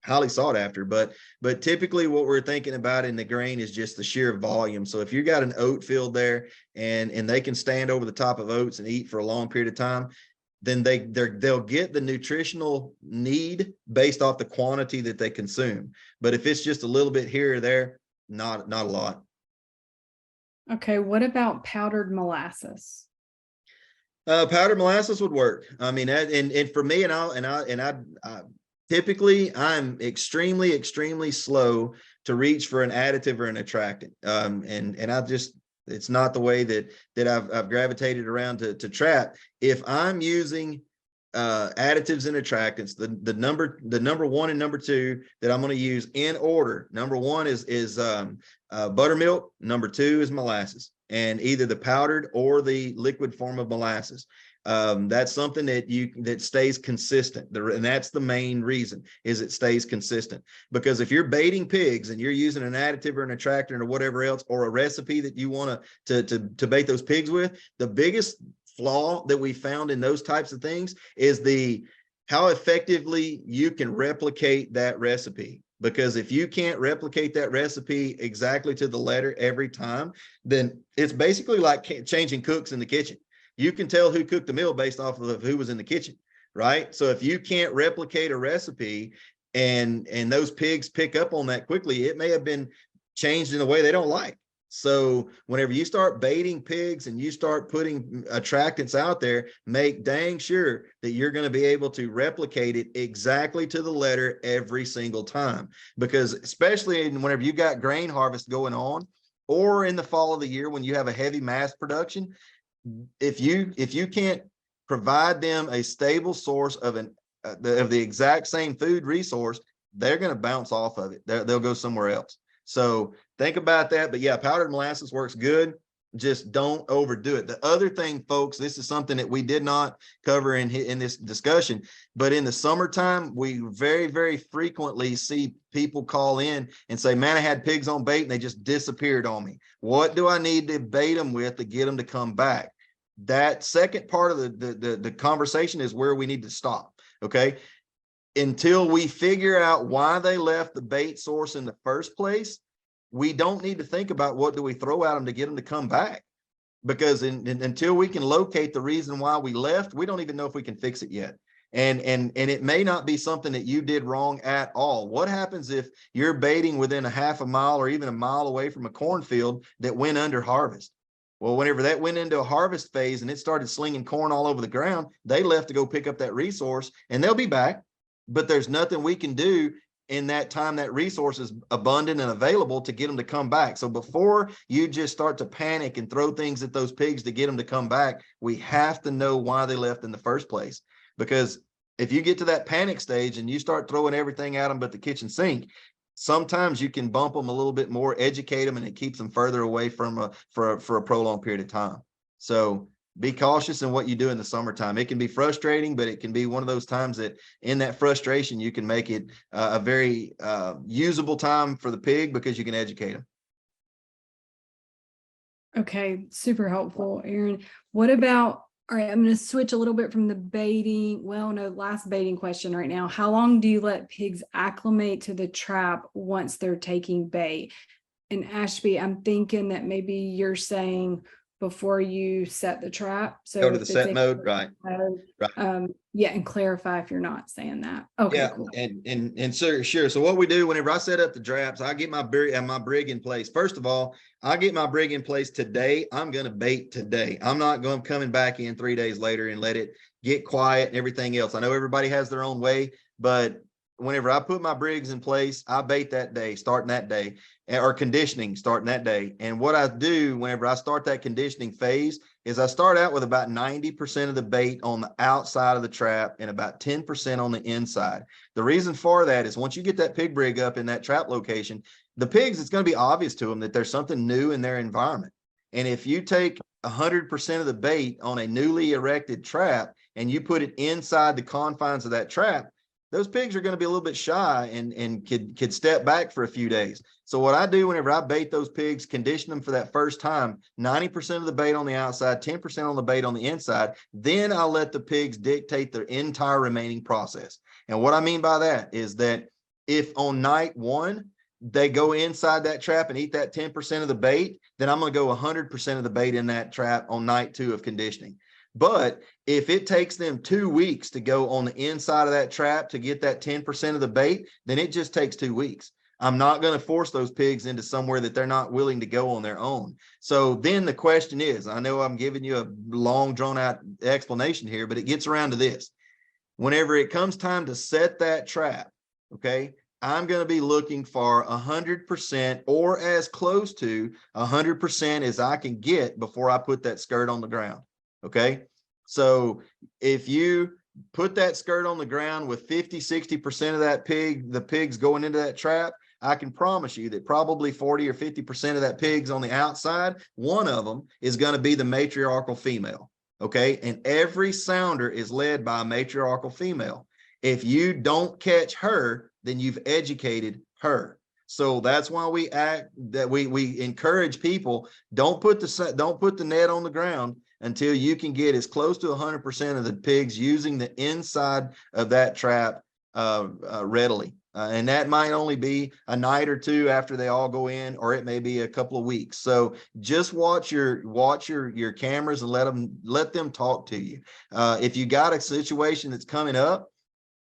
highly sought after. But typically what we're thinking about in the grain is just the sheer volume. So if you got an oat field there and they can stand over the top of oats and eat for a long period of time, then they'll get the nutritional need based off the quantity that they consume. But if it's just a little bit here or there, not a lot. Okay, what about powdered molasses? Powdered molasses would work. I mean, and for me, I typically I'm extremely slow to reach for an additive or an attractant. And I just, it's not the way that I've gravitated around to trap. If I'm using additives and attractants, the number one and number two that I'm going to use in order. Number one is buttermilk. Number two is molasses, and either the powdered or the liquid form of molasses. That's something that stays consistent, and that's the main reason, is it stays consistent. Because if you're baiting pigs and you're using an additive or an attractant or whatever else, or a recipe that you want to bait those pigs with, the biggest flaw that we found in those types of things is how effectively you can replicate that recipe. Because if you can't replicate that recipe exactly to the letter every time, then it's basically like changing cooks in the kitchen. You can tell who cooked the meal based off of who was in the kitchen, right? So if you can't replicate a recipe and those pigs pick up on that quickly, it may have been changed in a way they don't like. So whenever you start baiting pigs and you start putting attractants out there, make dang sure that you're going to be able to replicate it exactly to the letter every single time. Because especially whenever you got grain harvest going on, or in the fall of the year when you have a heavy mass production, if you can't provide them a stable source of the exact same food resource, they're going to bounce off of it. They'll go somewhere else. So think about that. But yeah, powdered molasses works good. Just don't overdo it. The other thing, folks, this is something that we did not cover in this discussion, but in the summertime, we very frequently see people call in and say, man, I had pigs on bait and they just disappeared on me. What do I need to bait them with to get them to come back? That second part of the conversation is where we need to stop. Okay. Until we figure out why they left the bait source in the first place, we don't need to think about what do we throw at them to get them to come back. Because until we can locate the reason why we left, we don't even know if we can fix it yet. And it may not be something that you did wrong at all. What happens if you're baiting within a half a mile or even a mile away from a cornfield that went under harvest? Well, whenever that went into a harvest phase and it started slinging corn all over the ground, they left to go pick up that resource, and they'll be back. But there's nothing we can do in that time that resource is abundant and available to get them to come back. So before you just start to panic and throw things at those pigs to get them to come back, we have to know why they left in the first place. Because if you get to that panic stage and you start throwing everything at them but the kitchen sink, sometimes you can bump them a little bit more, educate them, and it keeps them further away from for a prolonged period of time. So be cautious in what you do in the summertime. It can be frustrating, but it can be one of those times that in that frustration, you can make it a very usable time for the pig because you can educate them. Okay, super helpful, Aaron. What about, all right, I'm going to switch a little bit from the baiting. Well, no, last baiting question right now. How long do you let pigs acclimate to the trap once they're taking bait? And Ashby, I'm thinking that maybe you're saying before you set the trap. So go to the set mode, right? Right. Yeah, and clarify if you're not saying that. Okay, yeah, cool. And sure. So what we do whenever I set up the traps, I get my brig in place. First of all, I get my brig in place today. I'm going to bait today. I'm not going coming back in 3 days later and let it get quiet and everything else. I know everybody has their own way, but whenever I put my Brigs in place, I bait that day, starting that day, or conditioning starting that day. And what I do whenever I start that conditioning phase is I start out with about 90% of the bait on the outside of the trap and about 10% on the inside. The reason for that is once you get that pig brig up in that trap location, the pigs, it's going to be obvious to them that there's something new in their environment. And if you take 100% of the bait on a newly erected trap and you put it inside the confines of that trap, those pigs are going to be a little bit shy and could step back for a few days. So what I do whenever I bait those pigs, condition them for that first time, 90% of the bait on the outside, 10% on the bait on the inside, then I'll let the pigs dictate their entire remaining process. And what I mean by that is that if on night one, they go inside that trap and eat that 10% of the bait, then I'm going to go 100% of the bait in that trap on night 2 of conditioning. But if it takes them 2 weeks to go on the inside of that trap to get that 10% of the bait, then it just takes 2 weeks. I'm not going to force those pigs into somewhere that they're not willing to go on their own. So then the question is, I know I'm giving you a long drawn out explanation here, but it gets around to this. Whenever it comes time to set that trap, okay, I'm going to be looking for 100% or as close to 100% as I can get before I put that skirt on the ground. Okay. So if you put that skirt on the ground with 50-60% of the pigs going into that trap, I can promise you that probably 40 or 50% of that pigs on the outside, one of them is going to be the matriarchal female. Okay. And every sounder is led by a matriarchal female. If you don't catch her, then you've educated her. So that's why we encourage people, don't put the net on the ground until you can get as close to 100% of the pigs using the inside of that trap readily. And that might only be a night or two after they all go in, or it may be a couple of weeks. So just watch your cameras and let them talk to you. If you got a situation that's coming up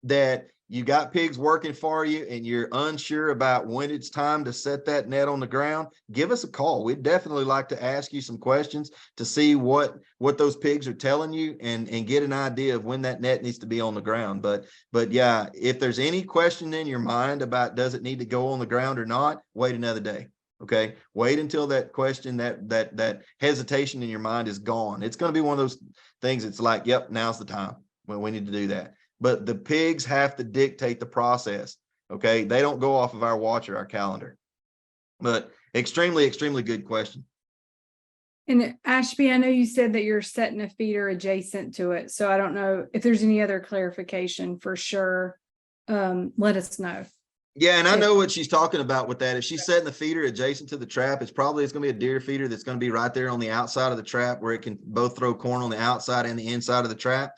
that you got pigs working for you and you're unsure about when it's time to set that net on the ground, give us a call. We'd definitely like to ask you some questions to see what those pigs are telling you and get an idea of when that net needs to be on the ground. But yeah, if there's any question in your mind about does it need to go on the ground or not, wait another day. Okay. Wait until that question, that hesitation in your mind is gone. It's going to be one of those things. It's like, yep, now's the time when we need to do that. But the pigs have to dictate the process. Okay. They don't go off of our watch or our calendar. But extremely, extremely good question. And Ashby, I know you said that you're setting a feeder adjacent to it. So I don't know if there's any other clarification for sure. Let us know. Yeah, and I know what she's talking about with that. If she's setting the feeder adjacent to the trap, it's going to be a deer feeder that's going to be right there on the outside of the trap where it can both throw corn on the outside and the inside of the trap.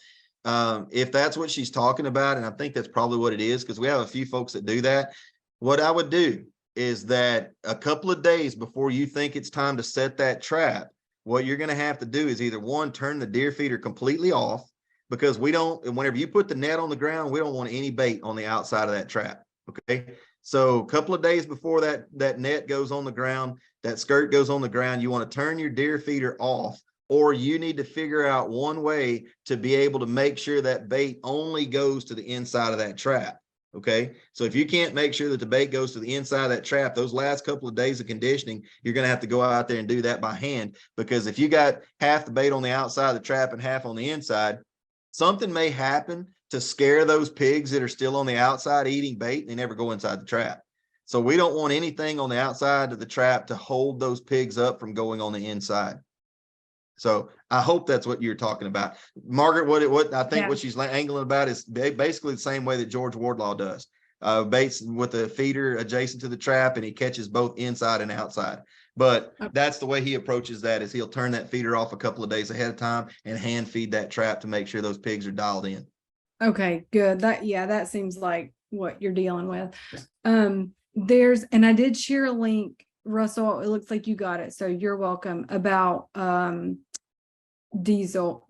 If that's what she's talking about, and I think that's probably what it is, because we have a few folks that do that. What I would do is that a couple of days before you think it's time to set that trap, what you're going to have to do is either one, turn the deer feeder completely off, because whenever you put the net on the ground, we don't want any bait on the outside of that trap. Okay. So a couple of days before that net goes on the ground, that skirt goes on the ground, you want to turn your deer feeder off. Or you need to figure out one way to be able to make sure that bait only goes to the inside of that trap. Okay. So if you can't make sure that the bait goes to the inside of that trap, those last couple of days of conditioning, you're going to have to go out there and do that by hand. Because if you got half the bait on the outside of the trap and half on the inside, something may happen to scare those pigs that are still on the outside eating bait and they never go inside the trap. So we don't want anything on the outside of the trap to hold those pigs up from going on the inside. So I hope that's what you're talking about, Margaret. What I think what she's angling about is basically the same way that George Wardlaw does, baits with a feeder adjacent to the trap, and he catches both inside and outside. But that's the way he approaches that, is he'll turn that feeder off a couple of days ahead of time and hand feed that trap to make sure those pigs are dialed in. Okay, good. That seems like what you're dealing with. And I did share a link, Russell. It looks like you got it, so you're welcome, about diesel.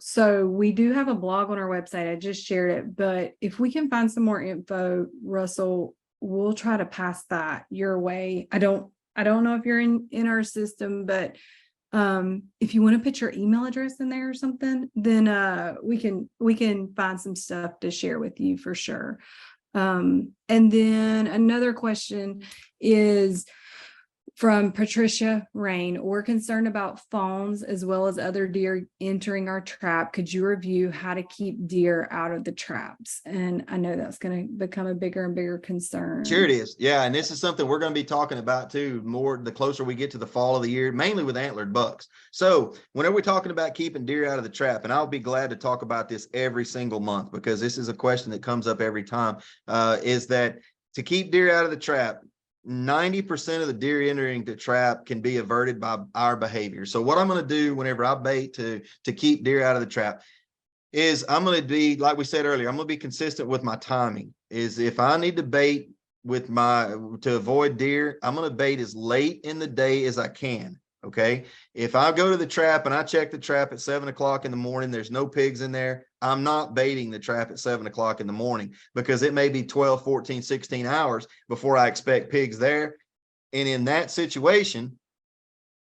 So we do have a blog on our website. I just shared it, but if we can find some more info, Russell, we'll try to pass that your way. I don't know if you're in our system, but if you want to put your email address in there or something, then we can find some stuff to share with you for sure. And then another question is from Patricia Rain. We're concerned about fawns as well as other deer entering our trap. Could you review how to keep deer out of the traps? And I know that's going to become a bigger and bigger concern. Sure it is. Yeah. And this is something we're going to be talking about too, more the closer we get to the fall of the year, mainly with antlered bucks. So whenever we're talking about keeping deer out of the trap, and I'll be glad to talk about this every single month, because this is a question that comes up every time, is that to keep deer out of the trap, 90% of the deer entering the trap can be averted by our behavior. So what I'm going to do whenever I bait to keep deer out of the trap is I'm going to be, like we said earlier, I'm going to be consistent with my timing. Is if I need to bait to avoid deer, I'm going to bait as late in the day as I can. Okay. If I go to the trap and I check the trap at 7 o'clock in the morning, there's no pigs in there, I'm not baiting the trap at 7 o'clock in the morning, because it may be 12, 14, 16 hours before I expect pigs there. And in that situation,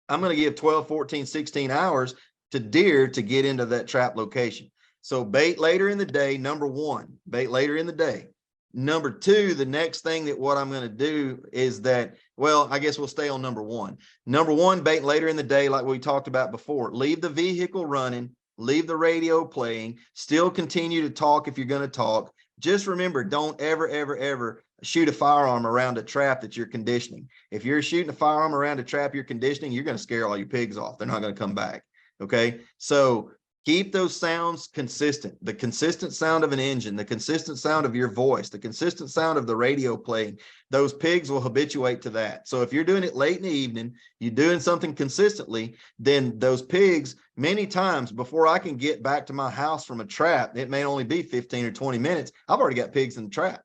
I'm going to give 12, 14, 16 hours to deer to get into that trap location. So bait later in the day, number one, bait later in the day. Number two, the next thing that what I'm going to do is that, well, I guess we'll stay on number one. Number one, bait later in the day, like we talked about before. Leave the vehicle running, leave the radio playing, still continue to talk if you're going to talk. Just remember, don't ever, ever, ever shoot a firearm around a trap that you're conditioning. If you're shooting a firearm around a trap you're conditioning, you're going to scare all your pigs off. They're not going to come back. Okay. So keep those sounds consistent. The consistent sound of an engine, the consistent sound of your voice, the consistent sound of the radio playing, those pigs will habituate to that. So if you're doing it late in the evening, you're doing something consistently, then those pigs, many times before I can get back to my house from a trap, it may only be 15 or 20 minutes. I've already got pigs in the trap.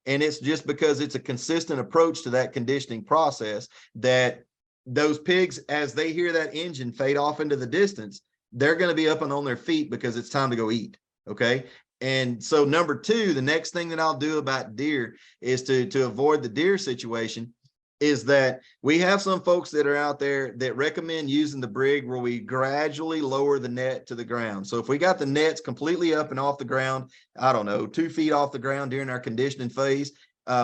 And it's just because it's a consistent approach to that conditioning process that those pigs, as they hear that engine fade off into the distance, they're going to be up and on their feet because it's time to go eat. Okay. And so number two, the next thing that I'll do about deer is to avoid the deer situation is that we have some folks that are out there that recommend using the Brig where we gradually lower the net to the ground. So if we got the nets completely up and off the ground, I don't know, 2 feet off the ground during our conditioning phase,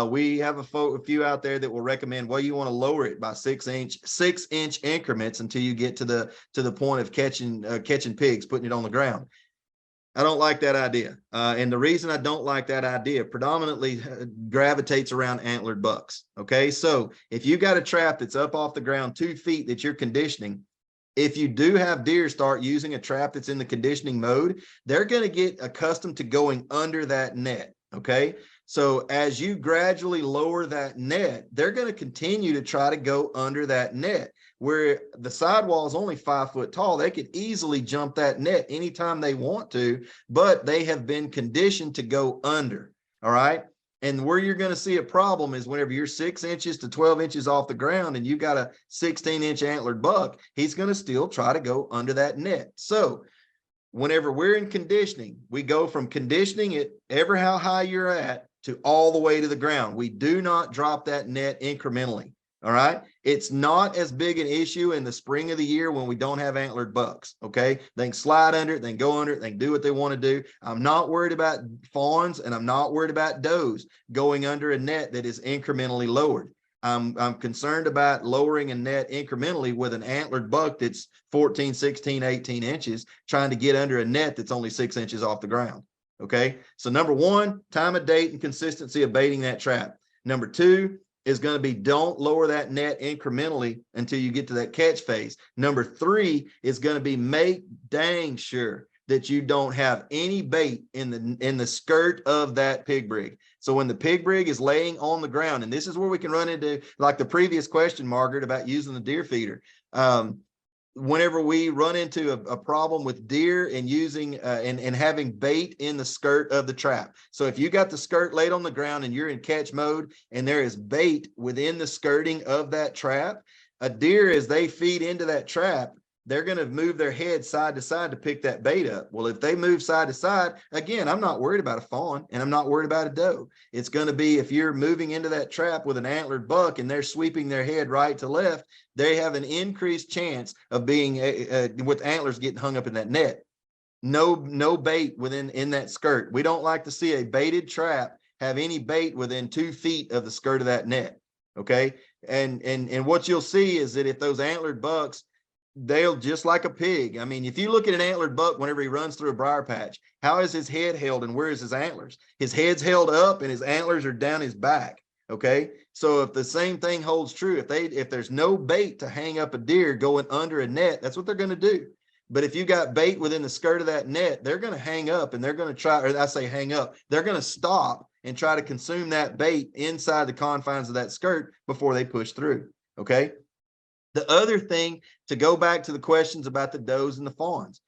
we have a few out there that will recommend, well, you want to lower it by 6-inch increments until you get to the point of catching pigs, putting it on the ground. I don't like that idea. And the reason I don't like that idea predominantly gravitates around antlered bucks. Okay. So if you got a trap that's up off the ground 2 feet that you're conditioning, if you do have deer start using a trap that's in the conditioning mode, they're going to get accustomed to going under that net. Okay. So as you gradually lower that net, they're going to continue to try to go under that net, where the sidewall is only 5 foot tall. They could easily jump that net anytime they want to, but they have been conditioned to go under. All right. And where you're going to see a problem is whenever you're 6 inches to 12 inches off the ground and you got a 16-inch antlered buck, he's going to still try to go under that net. So whenever we're in conditioning, we go from conditioning it ever how high you're at to all the way to the ground. We do not drop that net incrementally. All right. It's not as big an issue in the spring of the year when we don't have antlered bucks. Okay. They can slide under it, they can go under it, they can do what they want to do. I'm not worried about fawns and I'm not worried about does going under a net that is incrementally lowered. I'm concerned about lowering a net incrementally with an antlered buck that's 14, 16, 18 inches trying to get under a net that's only 6 inches off the ground. Okay. So number one, time of date and consistency of baiting that trap. Number two is going to be don't lower that net incrementally until you get to that catch phase. Number three is going to be make dang sure that you don't have any bait in the skirt of that pig brig. So when the pig brig is laying on the ground, and this is where we can run into like the previous question, Margaret, about using the deer feeder. Whenever we run into a problem with deer and using and having bait in the skirt of the trap. So if you got the skirt laid on the ground and you're in catch mode and there is bait within the skirting of that trap, a deer, as they feed into that trap, they're going to move their head side to side to pick that bait up. Well, if they move side to side, again, I'm not worried about a fawn and I'm not worried about a doe. It's going to be if you're moving into that trap with an antlered buck and they're sweeping their head right to left, they have an increased chance of being with antlers getting hung up in that net. No bait in that skirt. We don't like to see a baited trap have any bait within 2 feet of the skirt of that net. Okay. And what you'll see is that if those antlered bucks, they'll just like a pig. I mean, if you look at an antlered buck whenever he runs through a briar patch, how is his head held and where is his antlers? His head's held up and his antlers are down his back. Okay. So if the same thing holds true, if there's no bait to hang up a deer going under a net, that's what they're going to do. But if you got bait within the skirt of that net, they're going to hang up and they're going to try, or I say hang up, they're going to stop and try to consume that bait inside the confines of that skirt before they push through. Okay. The other thing, to go back to the questions about the does and the fawns,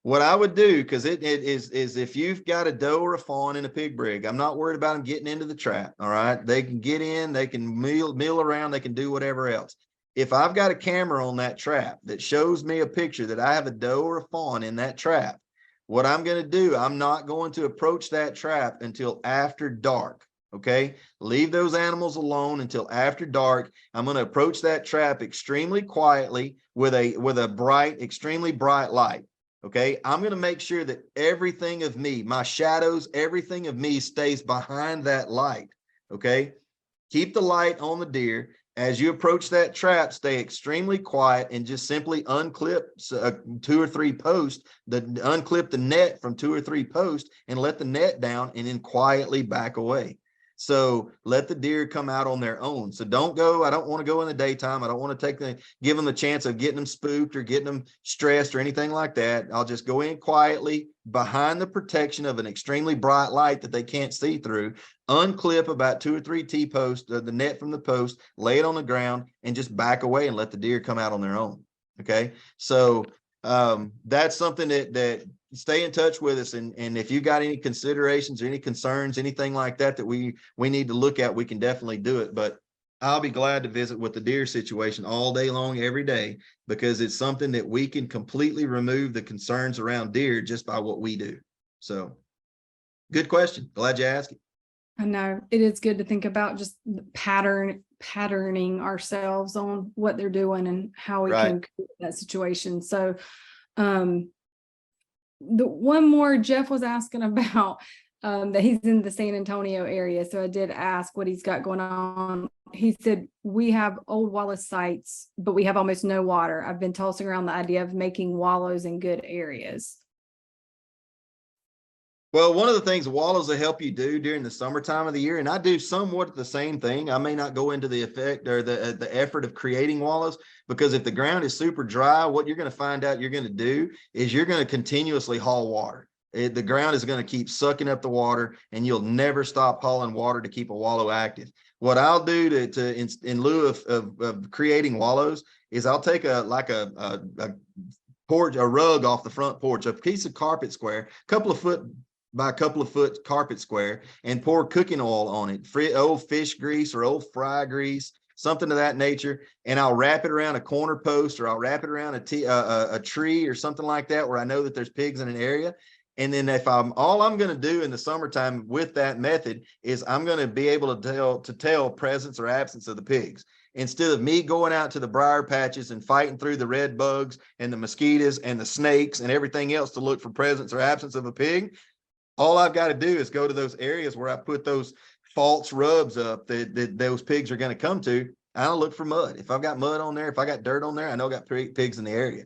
what I would do, because it is if you've got a doe or a fawn in a pig brig, I'm not worried about them getting into the trap. All right. They can get in, they can meal around, they can do whatever else. If I've got a camera on that trap that shows me a picture that I have a doe or a fawn in that trap, what I'm going to do, I'm not going to approach that trap until after dark. Okay. Leave those animals alone until after dark. I'm going to approach that trap extremely quietly with a bright, extremely bright light. Okay. I'm going to make sure that everything of me, my shadows, everything of me stays behind that light. Okay. Keep the light on the deer. As you approach that trap, stay extremely quiet and just simply unclip 2 or 3 posts, unclip the net from 2 or 3 posts and let the net down and then quietly back away. So let the deer come out on their own. So don't go, I don't want to go in the daytime. I don't want to give them the chance of getting them spooked or getting them stressed or anything like that. I'll just go in quietly behind the protection of an extremely bright light that they can't see through, unclip about 2 or 3 T-posts, the net from the post, lay it on the ground and just back away and let the deer come out on their own. Okay. So that's something that stay in touch with us. And if you got any considerations or any concerns, anything like that we need to look at, we can definitely do it. But I'll be glad to visit with the deer situation all day long, every day, because it's something that we can completely remove the concerns around deer just by what we do. So good question. Glad you asked it. I know it is good to think about just patterning ourselves on what they're doing and how we can create that situation. So the one more Jeff was asking about, that he's in the San Antonio area. So I did ask what he's got going on. He said, we have old wallow sites, but we have almost no water. I've been tossing around the idea of making wallows in good areas. Well, one of the things wallows will help you do during the summertime of the year, and I do somewhat the same thing. I may not go into the effect or the effort of creating wallows, because if the ground is super dry, what you're going to find out you're going to do is you're going to continuously haul water. The ground is going to keep sucking up the water, and you'll never stop hauling water to keep a wallow active. What I'll do in lieu of creating wallows is I'll take a porch, a rug off the front porch, a piece of carpet square, a couple of foot by a couple of foot carpet square, and pour cooking oil on it, old fish grease or old fry grease, something of that nature. And I'll wrap it around a corner post, or I'll wrap it around a tree or something like that, where I know that there's pigs in an area. And then all I'm going to do in the summertime with that method is I'm going to be able to tell presence or absence of the pigs. Instead of me going out to the briar patches and fighting through the red bugs and the mosquitoes and the snakes and everything else to look for presence or absence of a pig, all I've got to do is go to those areas where I put those false rubs up that those pigs are going to come to. I don't look for mud. If I've got mud on there, if I got dirt on there, I know I got pigs in the area.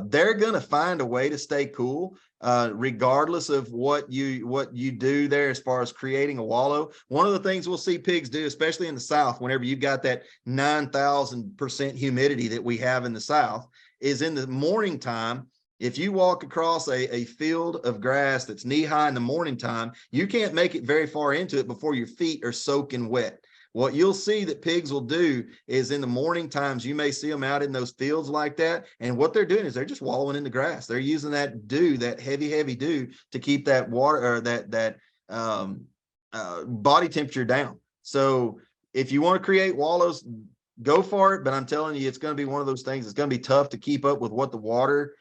They're going to find a way to stay cool, regardless of what you do there as far as creating a wallow. One of the things we'll see pigs do, especially in the South, whenever you've got that 9,000% humidity that we have in the South, is in the morning time. If you walk across a field of grass that's knee high in the morning time, you can't make it very far into it before your feet are soaking wet. What you'll see that pigs will do is in the morning times, you may see them out in those fields like that. And what they're doing is they're just wallowing in the grass. They're using that dew, that heavy dew, to keep that water or that body temperature down. So if you want to create wallows, go for it. But I'm telling you, it's going to be one of those things. It's going to be tough to keep up with what the water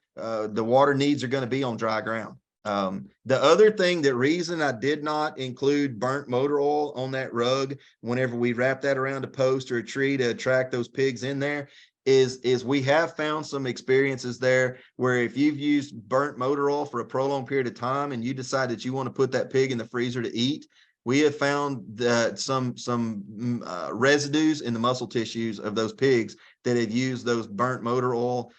needs are going to be on dry ground. The other thing, the reason I did not include burnt motor oil on that rug whenever we wrap that around a post or a tree to attract those pigs in there is we have found some experiences there where if you've used burnt motor oil for a prolonged period of time and you decide that you want to put that pig in the freezer to eat, we have found that some residues in the muscle tissues of those pigs that have used those burnt motor oil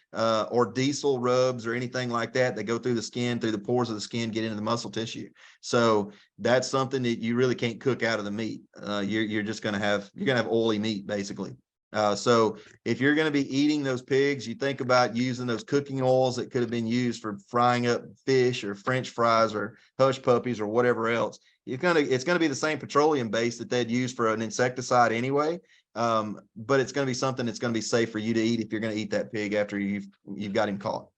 or diesel rubs or anything like that that go through the skin, through the pores of the skin, get into the muscle tissue. So that's something that you really can't cook out of the meat. You're just going to have, you're going to have oily meat basically. So if you're going to be eating those pigs, you think about using those cooking oils that could have been used for frying up fish or French fries or hush puppies or whatever else. It's going to be the same petroleum base that they'd use for an insecticide anyway. But it's going to be something that's going to be safe for you to eat if you're going to eat that pig after you've got him caught.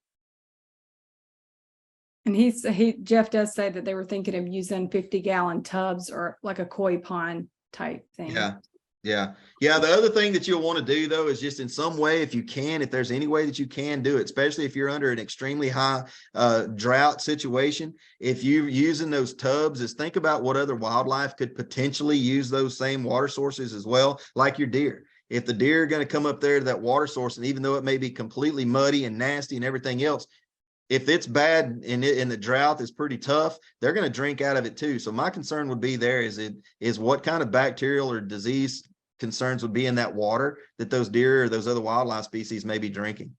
And Jeff does say that they were thinking of using 50-gallon tubs or like a koi pond type thing. Yeah. The other thing that you'll want to do though is just in some way, if you can, if there's any way that you can do it, especially if you're under an extremely high drought situation, if you're using those tubs, is think about what other wildlife could potentially use those same water sources as well, like your deer. If the deer are going to come up there to that water source, and even though it may be completely muddy and nasty and everything else, if it's bad and the drought is pretty tough, they're going to drink out of it too. So my concern would be there is what kind of bacterial or disease concerns would be in that water that those deer or those other wildlife species may be drinking.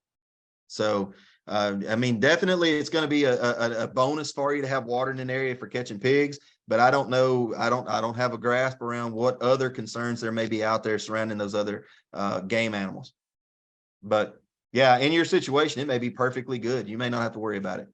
So I mean, definitely it's going to be a bonus for you to have water in an area for catching pigs, but I don't know, I don't have a grasp around what other concerns there may be out there surrounding those other game animals. But yeah, in your situation, it may be perfectly good. You may not have to worry about it.